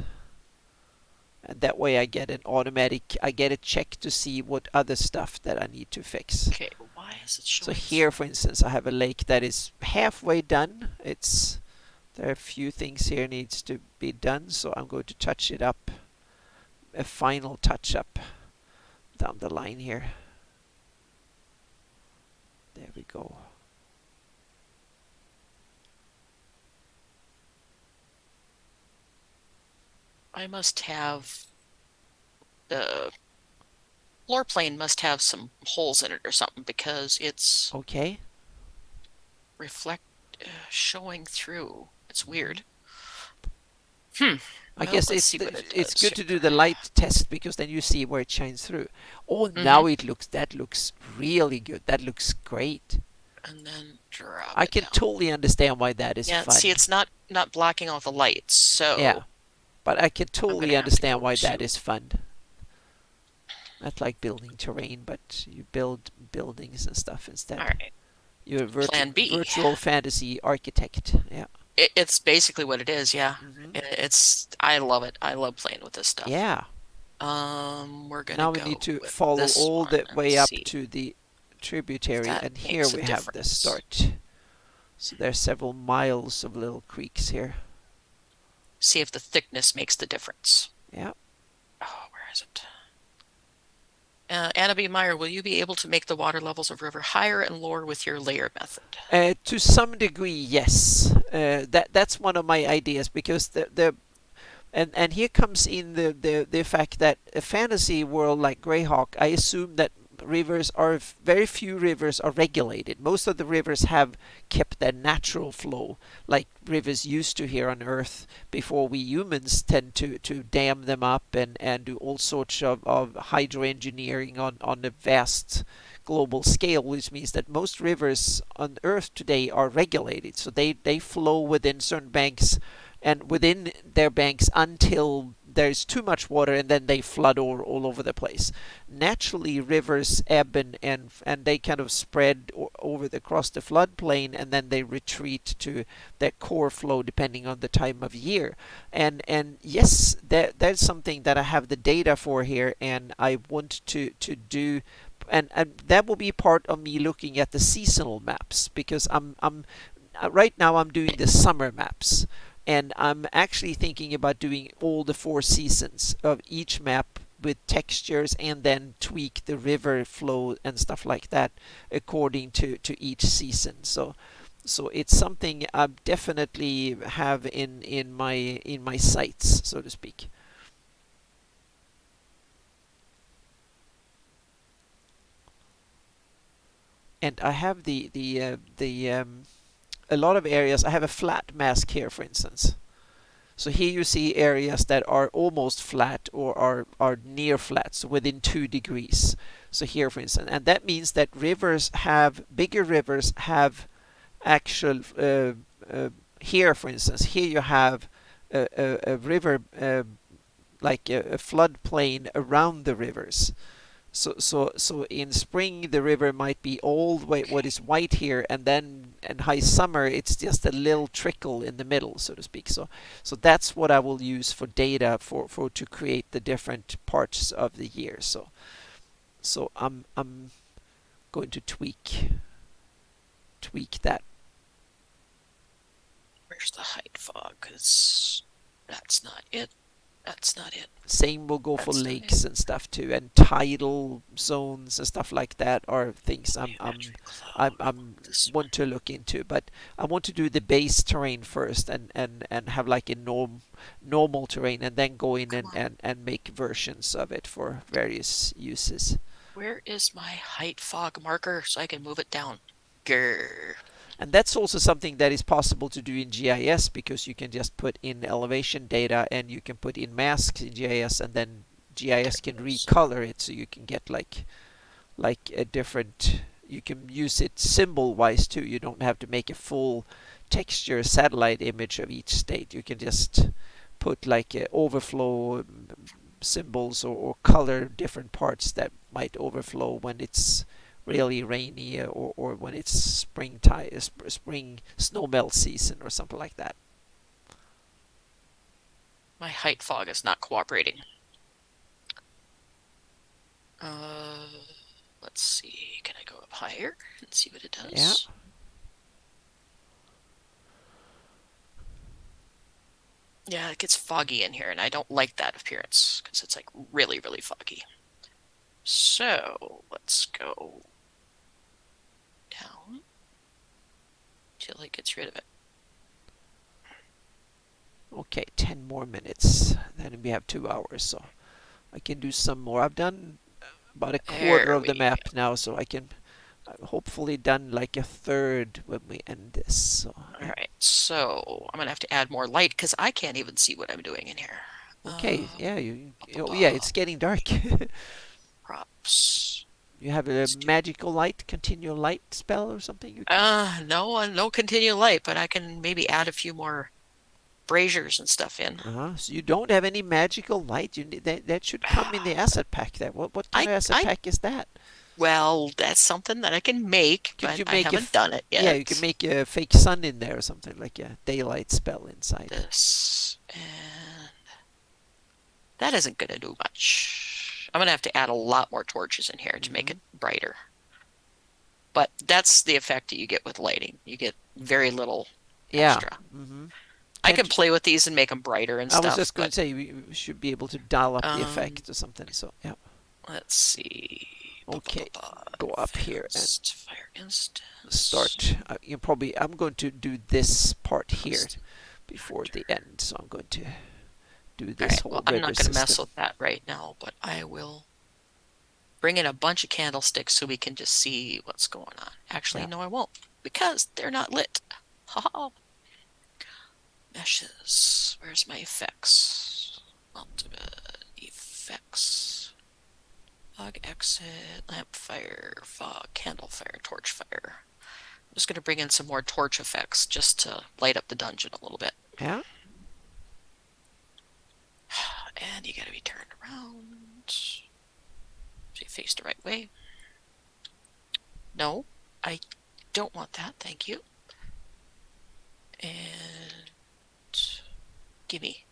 And that way I get a check to see what other stuff that I need to fix. Okay, why is it So showing here, for instance, I have a lake that is halfway done. There are a few things here needs to be done, so I'm going to touch it up, a final touch up down the line here. There we go. I must have the floor plane must have some holes in it or something because it's Okay. reflect showing through. It's Mhm. weird. Hmm. I Well, guess let's see what it it's does good to do here. the light test, because then you see where it shines through. Oh, Mm-hmm. now that looks really good. That looks great. And then drop I it can down. totally understand why that is Yeah, see, fun. it's not blocking all the lights, Yeah, so but I can I'm totally gonna have to understand go why that to is fun. Not like building terrain, but you build buildings and stuff all instead. right, You're a plan B. virtual fantasy architect. Yeah. It's basically what it is, yeah. hmm It's I love it. I love playing with this stuff. Yeah. We're gonna Now we need go to with follow this all one the and way up see to the if tributary, that and here makes a we have the difference. start. So there's several miles of little creeks here. See if the thickness makes the difference. Yeah. Oh, where is it? Anna B. Meyer, will you be able to make the water levels of river higher and lower with your layer method? To some degree, yes. That's one of my ideas, because the and here comes in the fact that a fantasy world like Greyhawk, I assume that rivers are very few rivers are regulated. Most of the rivers have kept their natural flow, like rivers used to here on Earth before we humans tend to dam them up and do all sorts of hydroengineering on a vast global scale, which means that most rivers on Earth today are regulated. So they flow within certain banks and within their banks until there's too much water, and then they flood all over the place. Naturally, rivers ebb and they kind of spread over across the floodplain, and then they retreat to their core flow depending on the time of year. And yes, that's something that I have the data for here, and I want to do. And that will be part of me looking at the seasonal maps, because I'm right now I'm doing the summer maps, and I'm actually thinking about doing all the 4 seasons of each map with textures, and then tweak the river flow and stuff like that according to each season. So it's something I definitely have in my sights, so to speak. and I have the a lot of areas. I have a flat mask here, for instance. So here you see areas that are almost flat or are near flat, so within 2 degrees. So here, for instance, and that means that bigger rivers have actual, here, for instance, here you have a river, like a floodplain around the rivers. So in spring the river might be all the way what is white here, and then in high summer it's just a little trickle in the middle, so to speak. So that's what I will use for data for to create the different parts of the year. So I'm going to tweak that. Where's the height fog? Because that's not it. That's not it. Same will go for That's not it. lakes and stuff too, and tidal zones and stuff like that are things Geometric I'm cloud. This one. want to look into. But I want to do the base terrain first, and have like a normal terrain, and then go in Come on. and make versions of it for various uses. Where is my height fog marker so I can move it down? Grr. And that's also something that is possible to do in GIS, because you can just put in elevation data and you can put in masks in GIS, and then There GIS can it is. recolor it, so you can get like a different, you can use it symbol wise too. You don't have to make a full texture satellite image of each state. You can just put like overflow symbols, or color different parts that might overflow when it's really rainy, or when it's springtime, spring snowmelt season or something like that. My height fog is not cooperating. Uh, let's see. Can I go up higher and see what it Yeah. does? Yeah, it gets foggy in here, and I don't like that appearance because it's like really, really foggy. So let's go down till it gets rid of it. Okay, 10 more minutes. Then we have 2 hours, so I can do some more. I've done about a quarter There of the we map now, so I can hopefully done like a third when we end this. So All yeah. right, so I'm gonna have to add more light because I can't even see what I'm doing in here. Okay, Uh, yeah, ba, ba, oh yeah, ba. it's getting dark. Props. You have a Let's do. magical light, continual light spell or something you can. No, no continual light, but I can maybe add a few more braziers and stuff in. So you don't have any magical light. You need that should come in the asset pack. There. What kind I, of asset I, pack is that? well, that's something that I can make, Could but you I make a haven't done it yeah? You can yet. make a fake sun in there or something, like a daylight spell inside. This, and that isn't gonna do much. I'm gonna have to add a lot more torches in here to make Hmm. it brighter. But that's the effect that you get with lighting. You get very little Yeah. extra. Hmm. I Tend can to, play with these and make them brighter and I was stuff, just going but to say we should be able to dial up the um, effect or something. So yeah. let's see. Okay. Go up here and Advanced fire instance. start. You probably. I'm going to do this part here Custom before actor. the end. So I'm going to do All this right, well, whole I'm river not going to mess system. with that right now, but I will bring in a bunch of candlesticks so we can just see what's going on. Actually, Yeah. no, I won't because they're not lit. Ha Meshes. Where's my effects? Ultimate effects. Fog exit, lamp fire, fog, candle fire, torch fire. I'm just going to bring in some more torch effects just to light up the dungeon a little bit. Yeah. And you got to be turned around. So you face the right way. No, I don't want that. Thank you. And gimme.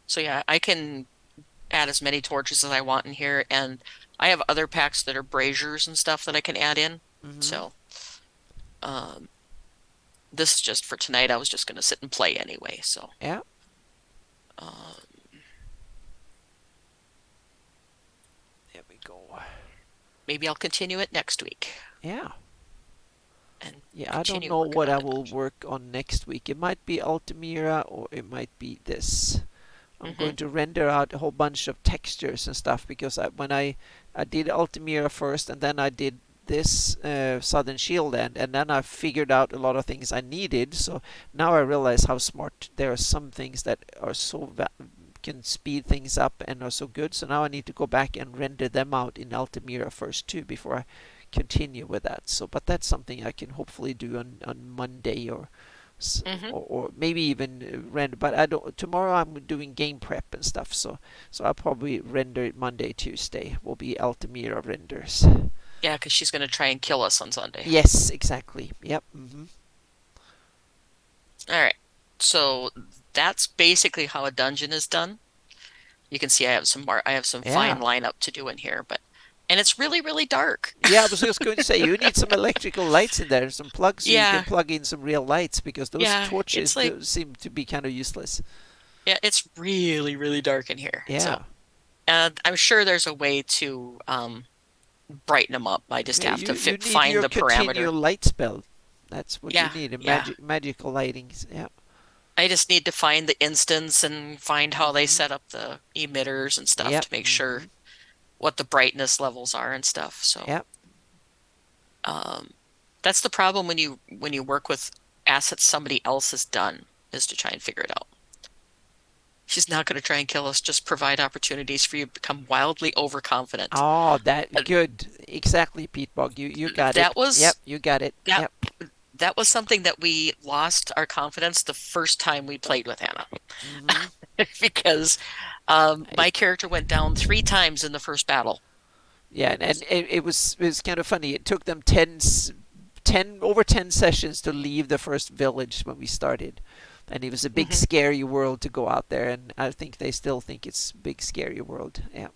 So yeah, I can add as many torches as I want in here, and I have other packs that are braziers and stuff that I can add in. Hmm. So um, this is just for tonight. I was just going to sit and play anyway. So Yeah. um, There we go. maybe I'll continue it next week Yeah. and Yeah, I don't continue know working what on I the will dungeon. work on next week. It might be Altamira or it might be this. I'm going Hmm. to render out a whole bunch of textures and stuff because I did Altamira first and then I did this Southern Shield and then I figured out a lot of things I needed. So now I realize how smart there are some things that are can speed things up and are so good. So now I need to go back and render them out in Altamira first too before I continue with that. So, but that's something I can hopefully do on Monday Hmm. or maybe even render. But I don't. Tomorrow I'm doing game prep and stuff, so I'll probably render it Monday, Tuesday. Will be Altamira renders. Yeah, because she's going to try and kill us on Sunday. Yes, exactly. Yep. All right. So that's basically how a dungeon is done. You can see I have some fine Yeah. lineup to do in here, but and it's really, really dark. Yeah, I was just going to say you need some electrical lights in there, some plugs, so you can Yeah, plug in some real lights because those yeah. torches It's like do seem to be kind of useless. yeah, it's really, really dark in here. So, Yeah. and I'm sure there's a way to brighten them up. I just Yeah, have to you need find your the parameter. continual light spell. That's what you Yeah, need. A yeah. magical lighting. Yeah. I just need to find the instance and find how they Mhm. set up the emitters and stuff Yep. to make sure Mhm. what the brightness levels are and stuff. So, Yep. um, that's the problem when you work with assets somebody else has done, is to try and figure it out. She's not going to try and kill us, just provide opportunities for you to become wildly overconfident. Oh, that Uh, good. Exactly, Pete Bog. You got it. That was Yep, you got it. that Yep. that was something that we lost our confidence the first time we played with Hannah. Mhm. Because It, my character went down 3 times in the first battle. yeah, and it was kind of funny. It took them 10 over 10 sessions to leave the first village when we started. And it was a big Hmm. scary world to go out there and I think they still think it's a big scary world. Yeah.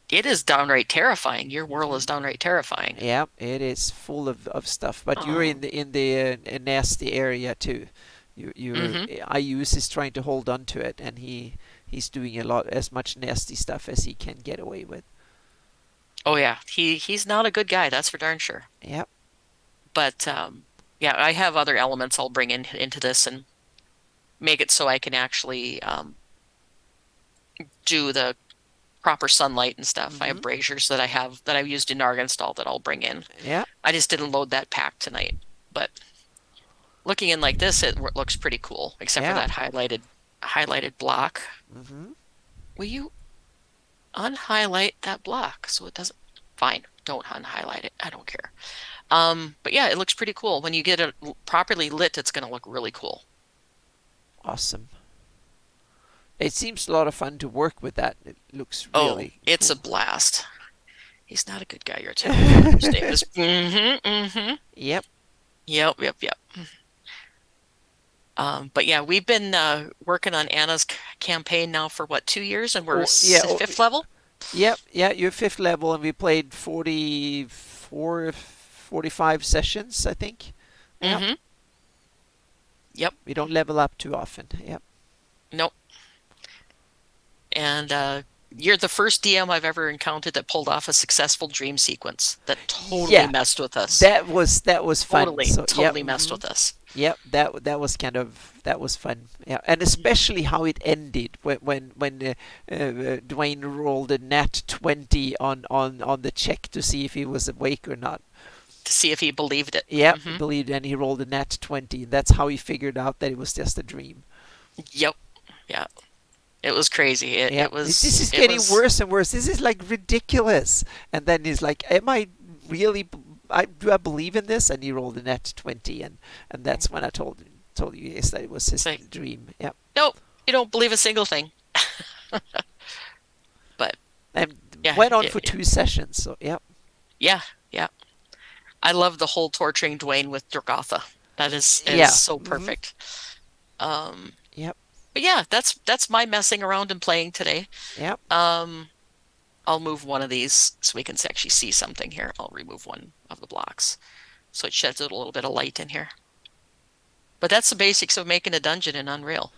It is downright terrifying. Your world is Mhm. downright terrifying. Yeah, it is full of stuff. But you're Um, in the nasty area too. You're hmm. IU's is trying to hold on to it, and he's doing a lot as much nasty stuff as he can get away with. Oh yeah, he's not a good guy, that's for darn sure. Yep. But yeah, I have other elements I'll bring in into this and make it so I can actually do the proper sunlight and stuff. I have Mhm. braziers that I've used in Argynstall that I'll bring in. Yeah. I just didn't load that pack tonight, but looking in like this, it looks pretty cool, except for Yeah. that highlighted block. Mhm. Will you unhighlight that block so it doesn't? Fine, don't unhighlight it. I don't care. But yeah, it looks pretty cool. When you get it properly lit, it's going to look really cool. Awesome. It seems a lot of fun to work with that. It looks Oh, really it's a cool. blast. He's not a good guy, you're telling me. His name is. Mm-hmm, mm-hmm. Yep. Yep, yep, yep. But yeah, we've been working on Anna's campaign now for what, 2 years, and we're Oh yeah. Oh, fifth level. yep. Yeah. You're fifth level, and we played 44, 45 sessions, I think. Yep. Mm-hmm. Yep. We don't level up too often. Yep. Nope. And you're the first DM I've ever encountered that pulled off a successful dream sequence that totally Yeah. messed with us. That was fun. Totally, So yep. totally messed with us. Yep, that was that was fun. Yeah, and especially how it ended when Dwayne rolled a nat 20 on the check to see if he was awake or not. To see if he believed it. Yep, Hmm. believed, and he rolled a nat 20. That's how he figured out that it was just a dream. Yep. Yeah. It was crazy. Yep, this is It getting was worse and worse. This is like ridiculous. And then he's like, "Am I really? Do I believe in this?" And he rolled a nat 20, and that's when I told you yes that it was it's his like, dream. Yep. nope, you don't believe a single thing. But And yeah, went on for 2 sessions. So yep, yeah, yeah. I love the whole torturing Dwayne with Dragatha. That is yeah, so perfect. Um, yep, but yeah, that's my messing around and playing today. yep. Um, I'll move one of these so we can actually see something here. I'll remove one of the blocks so it sheds a little bit of light in here. But that's the basics of making a dungeon in Unreal.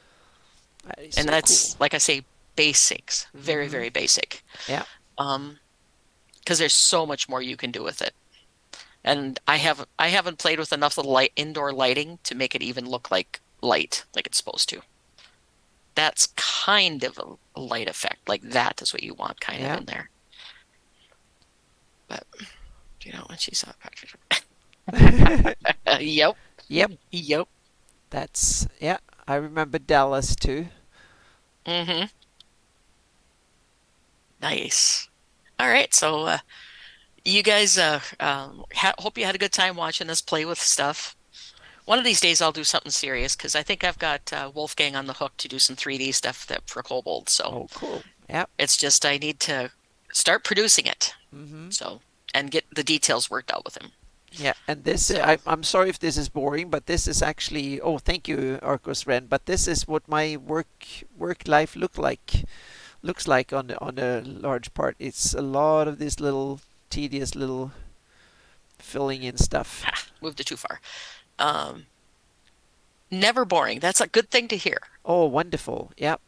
That is And so cool. that's, like I say, basics. Very, Mm-hmm. very basic. Yeah, Um, because there's so much more you can do with it. And I haven't played with enough of the indoor lighting to make it even look like light, like it's supposed to. that's kind of a light effect. Like that is what you want kind of Yeah. in there. But when she saw Patrick. Yep. Yep. Yep. That's yeah. I remember Dallas too. Hmm. Nice. All right. So you guys ha hope you had a good time watching us play with stuff. One of these days I'll do something serious because I think I've got Wolfgang on the hook to do some 3D stuff for Kobold. So Oh, cool. Yep. it's just I need to start producing it. Hmm. So and get the details worked out with him. Yeah, and this So, I'm sorry if this is boring, but this is actually oh thank you Arcos Ren, but this is what my work life looks like on a large part. It's a lot of this little tedious little filling in stuff. moved it too far. Um, Never boring. That's a good thing to hear. Oh, wonderful. Yep.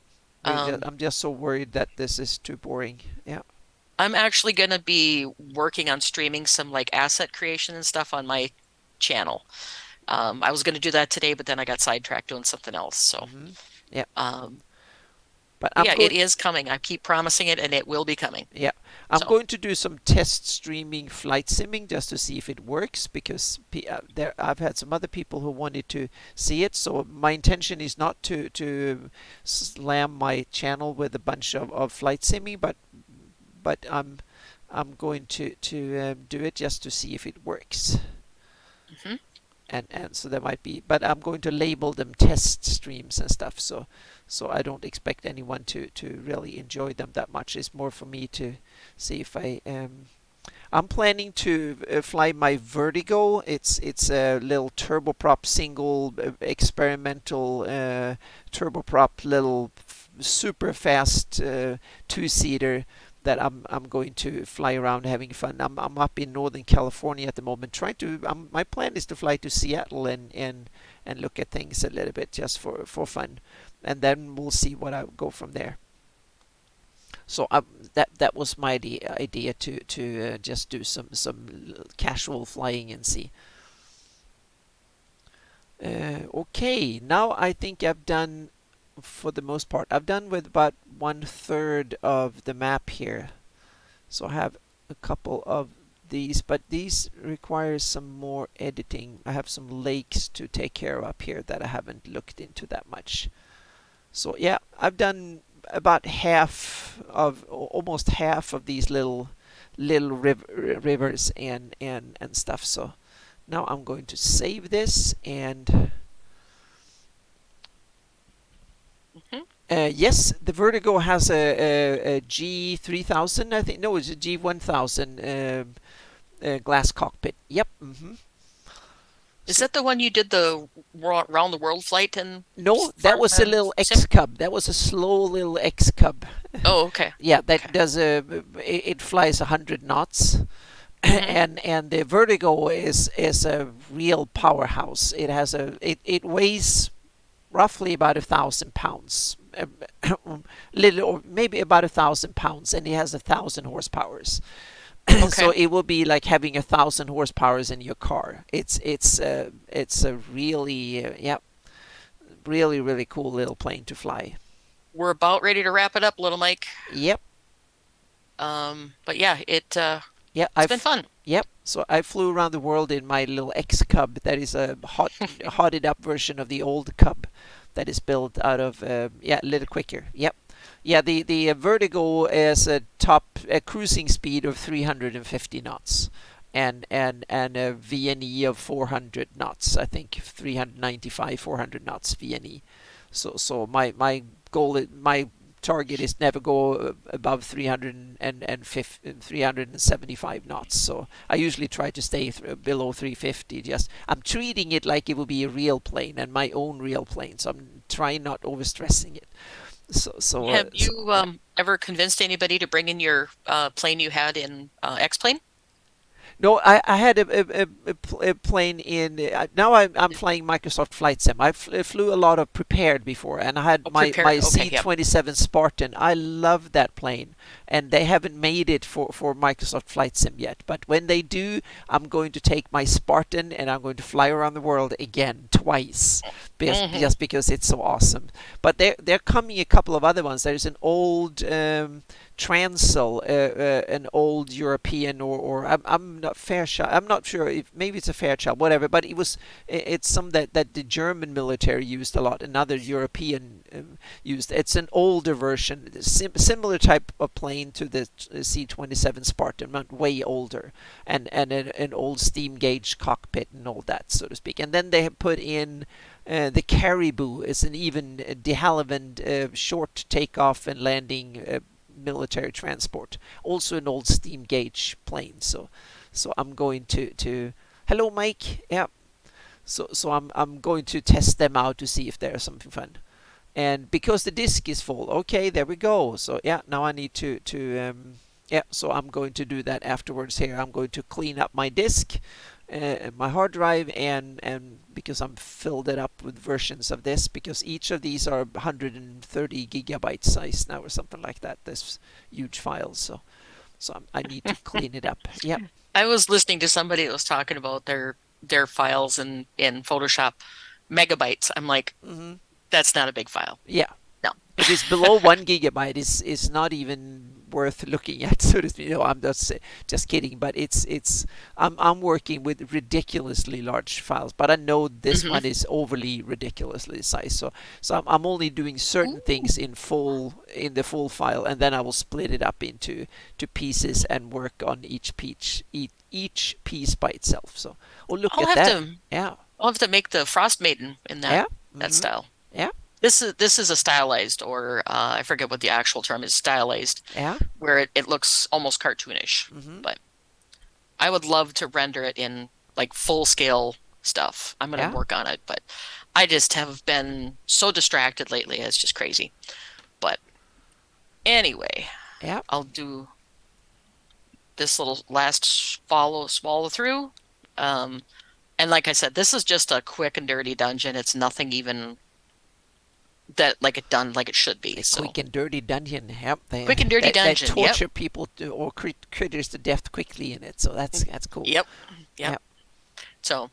Um, I'm just so worried that this is too boring. Yeah. I'm actually going to be working on streaming some like asset creation and stuff on my channel. I was going to do that today, but then I got sidetracked doing something else. So, Hmm. Yeah. um, But but I'm yeah, it going. is coming. I keep promising it, and it will be coming. Yeah, I'm So, going to do some test streaming flight simming just to see if it works because there I've had some other people who wanted to see it. So my intention is not to slam my channel with a bunch of flight simming, but I'm going to do it just to see if it works. mhm. And so there might be, but I'm going to label them test streams and stuff. So I don't expect anyone to really enjoy them that much. It's more for me to see if I'm planning to fly my Vertigo. It's a little turboprop single experimental turboprop little super fast two-seater that I'm going to fly around having fun. I'm up in Northern California at the moment, trying to. My plan is to fly to Seattle and look at things a little bit just for fun, and then we'll see what I go from there. So that was my idea to just do some casual flying and see. Okay, now I think I've done for the most part. I've done with about 1/3 of the map here. So I have a couple of these, but these require some more editing. I have some lakes to take care of up here that I haven't looked into that much. So yeah, I've done about half of almost half of these little rivers and stuff. So now I'm going to save this and Mhm. yes, the Vertigo has a G3000. I think no, it's a G1000 glass cockpit. Yep. Is So that the one you did the round the world flight and no, that was a farm little sim? X Cub. That was a slow little X Cub. Oh, okay. Yeah, that Okay. does it flies 100 knots, Hmm. and the Vertigo is a real powerhouse. It weighs roughly about 1,000 pounds, little or maybe about 1,000 pounds, and it has 1,000 horsepowers. So Okay. it will be like having 1,000 horsepowers in your car. It's a really yeah, really cool little plane to fly. We're about ready to wrap it up, little Mike. Yep. But yeah, Yeah, it's been fun. yep. So I flew around the world in my little X Cub. That is a hotted up version of the old Cub, that is built out of yeah, a little quicker. Yep. Yeah, the Vertigo is a cruising speed of 350 knots, and a VNE of 400 knots. I think 395 400 knots VNE. So my goal, my target is never go above 375 knots. So I usually try to stay below 350. Just I'm treating it like it would be a real plane and my own real plane. So I'm trying not overstressing it. Have So you yeah. ever convinced anybody to bring in your plane you had in X-Plane? No, I had a plane in. Now I'm flying Microsoft Flight Sim. Flew a lot of Prepared before, and I had Oh, my prepared. Okay, yep. C-27 Spartan. I love that plane, and they haven't made it for Microsoft Flight Sim yet. But when they do, I'm going to take my Spartan and I'm going to fly around the world again twice, Hmm. just because it's so awesome. But they're coming a couple of other ones. There's an old Transel, an old European, or I'm not Fairchild. I'm not sure if maybe it's a Fairchild, whatever. But it's some that the German military used a lot. Another European used. It's an older version, similar type of plane to the C-27 Spartan, not way older, and an old steam gauge cockpit and all that, so to speak. And then they have put in. The Caribou is an even de Havilland short takeoff and landing military transport. Also an old steam gauge plane. So I'm going to hello Mike. Yeah. So I'm going to test them out to see if there's something fun. And because the disk is full, okay, there we go. So yeah, now I need to yeah. So I'm going to do that afterwards. Here, I'm going to clean up my disk, my hard drive, and because I'm filled it up with versions of this, because each of these are 130 gigabyte size now or something like that. This huge files. So I need to clean it up. Yep. I was listening to somebody that was talking about their files in Photoshop, megabytes. I'm like, Hmm. that's not a big file. Yeah. No. If it's below 1 gigabyte, is not even worth looking at. So to speak. No, I'm just kidding. But it's I'm working with ridiculously large files, but I know this Hmm. one is overly ridiculously sized. So I'm only doing certain things Ooh. in the full file, and then I will split it up into to pieces and work on each piece by itself. So, oh look I'll at have that. to Yeah, I'll have to make the Frost Maiden in yeah, that mm-hmm, style. yeah, This is a stylized, or I forget what the actual term is, stylized, yeah, where it looks almost cartoonish. mm-hmm, But I would love to render it in like full scale stuff. I'm gonna yeah, work on it, but I just have been so distracted lately. It's just crazy. But anyway, yeah. I'll do this little last follow swallow through. Um, and like I said, this is just a quick and dirty dungeon. It's nothing even that like it done like it should be. A So quick and dirty dungeon. Yep, quick and dirty that dungeon. Yep. torture people or critters to death quickly in it. So that's cool. Yep. Yep. Yep. So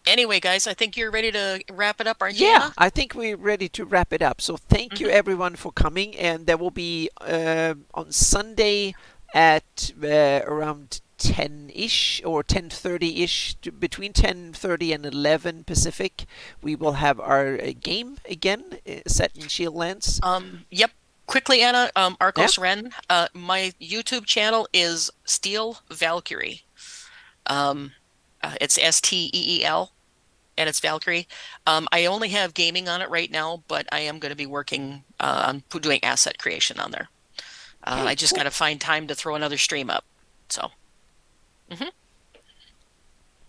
anyway, guys, I think you're ready to wrap it up, aren't you, Yeah, Anna? I think we're ready to wrap it up. So thank you Hmm. everyone for coming, and there will be on Sunday at around 10-ish or 10:30-ish, between 10:30 and 11 Pacific. We will have our game again set in Shieldlands. Yep. Quickly, Anna, Yeah, Arcos Ren. My YouTube channel is Steel Valkyrie. Um, it's Steel, and it's Valkyrie. I only have gaming on it right now, but I am going to be working on doing asset creation on there. okay, I just got cool. to find time to throw another stream up. So, mhm.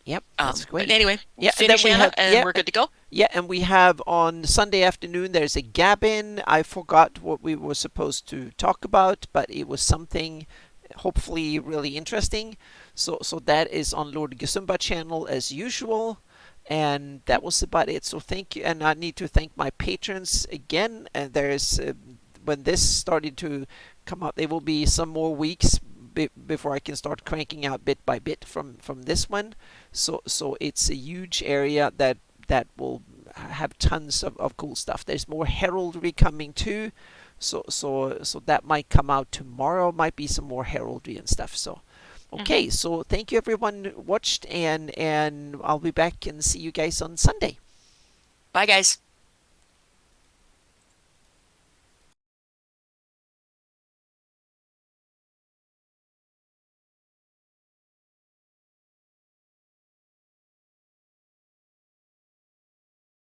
Yep, that's But great. anyway, Yeah, and then finish, we Anna, have and we're good to go. yeah, and we have on Sunday afternoon there's a Gabin. I forgot what we were supposed to talk about, but it was something hopefully really interesting. So that is on Lord Gesumba channel as usual. And that was about it. So thank you, and I need to thank my patrons again. And there's when this started to come out, there will be some more weeks before I can start cranking out bit by bit from this one. So it's a huge area that will have tons of cool stuff. There's more heraldry coming too. So that might come out tomorrow. Might be some more heraldry and stuff. So Hmm. okay, so thank you everyone watched, and I'll be back and see you guys on Sunday. Bye, guys.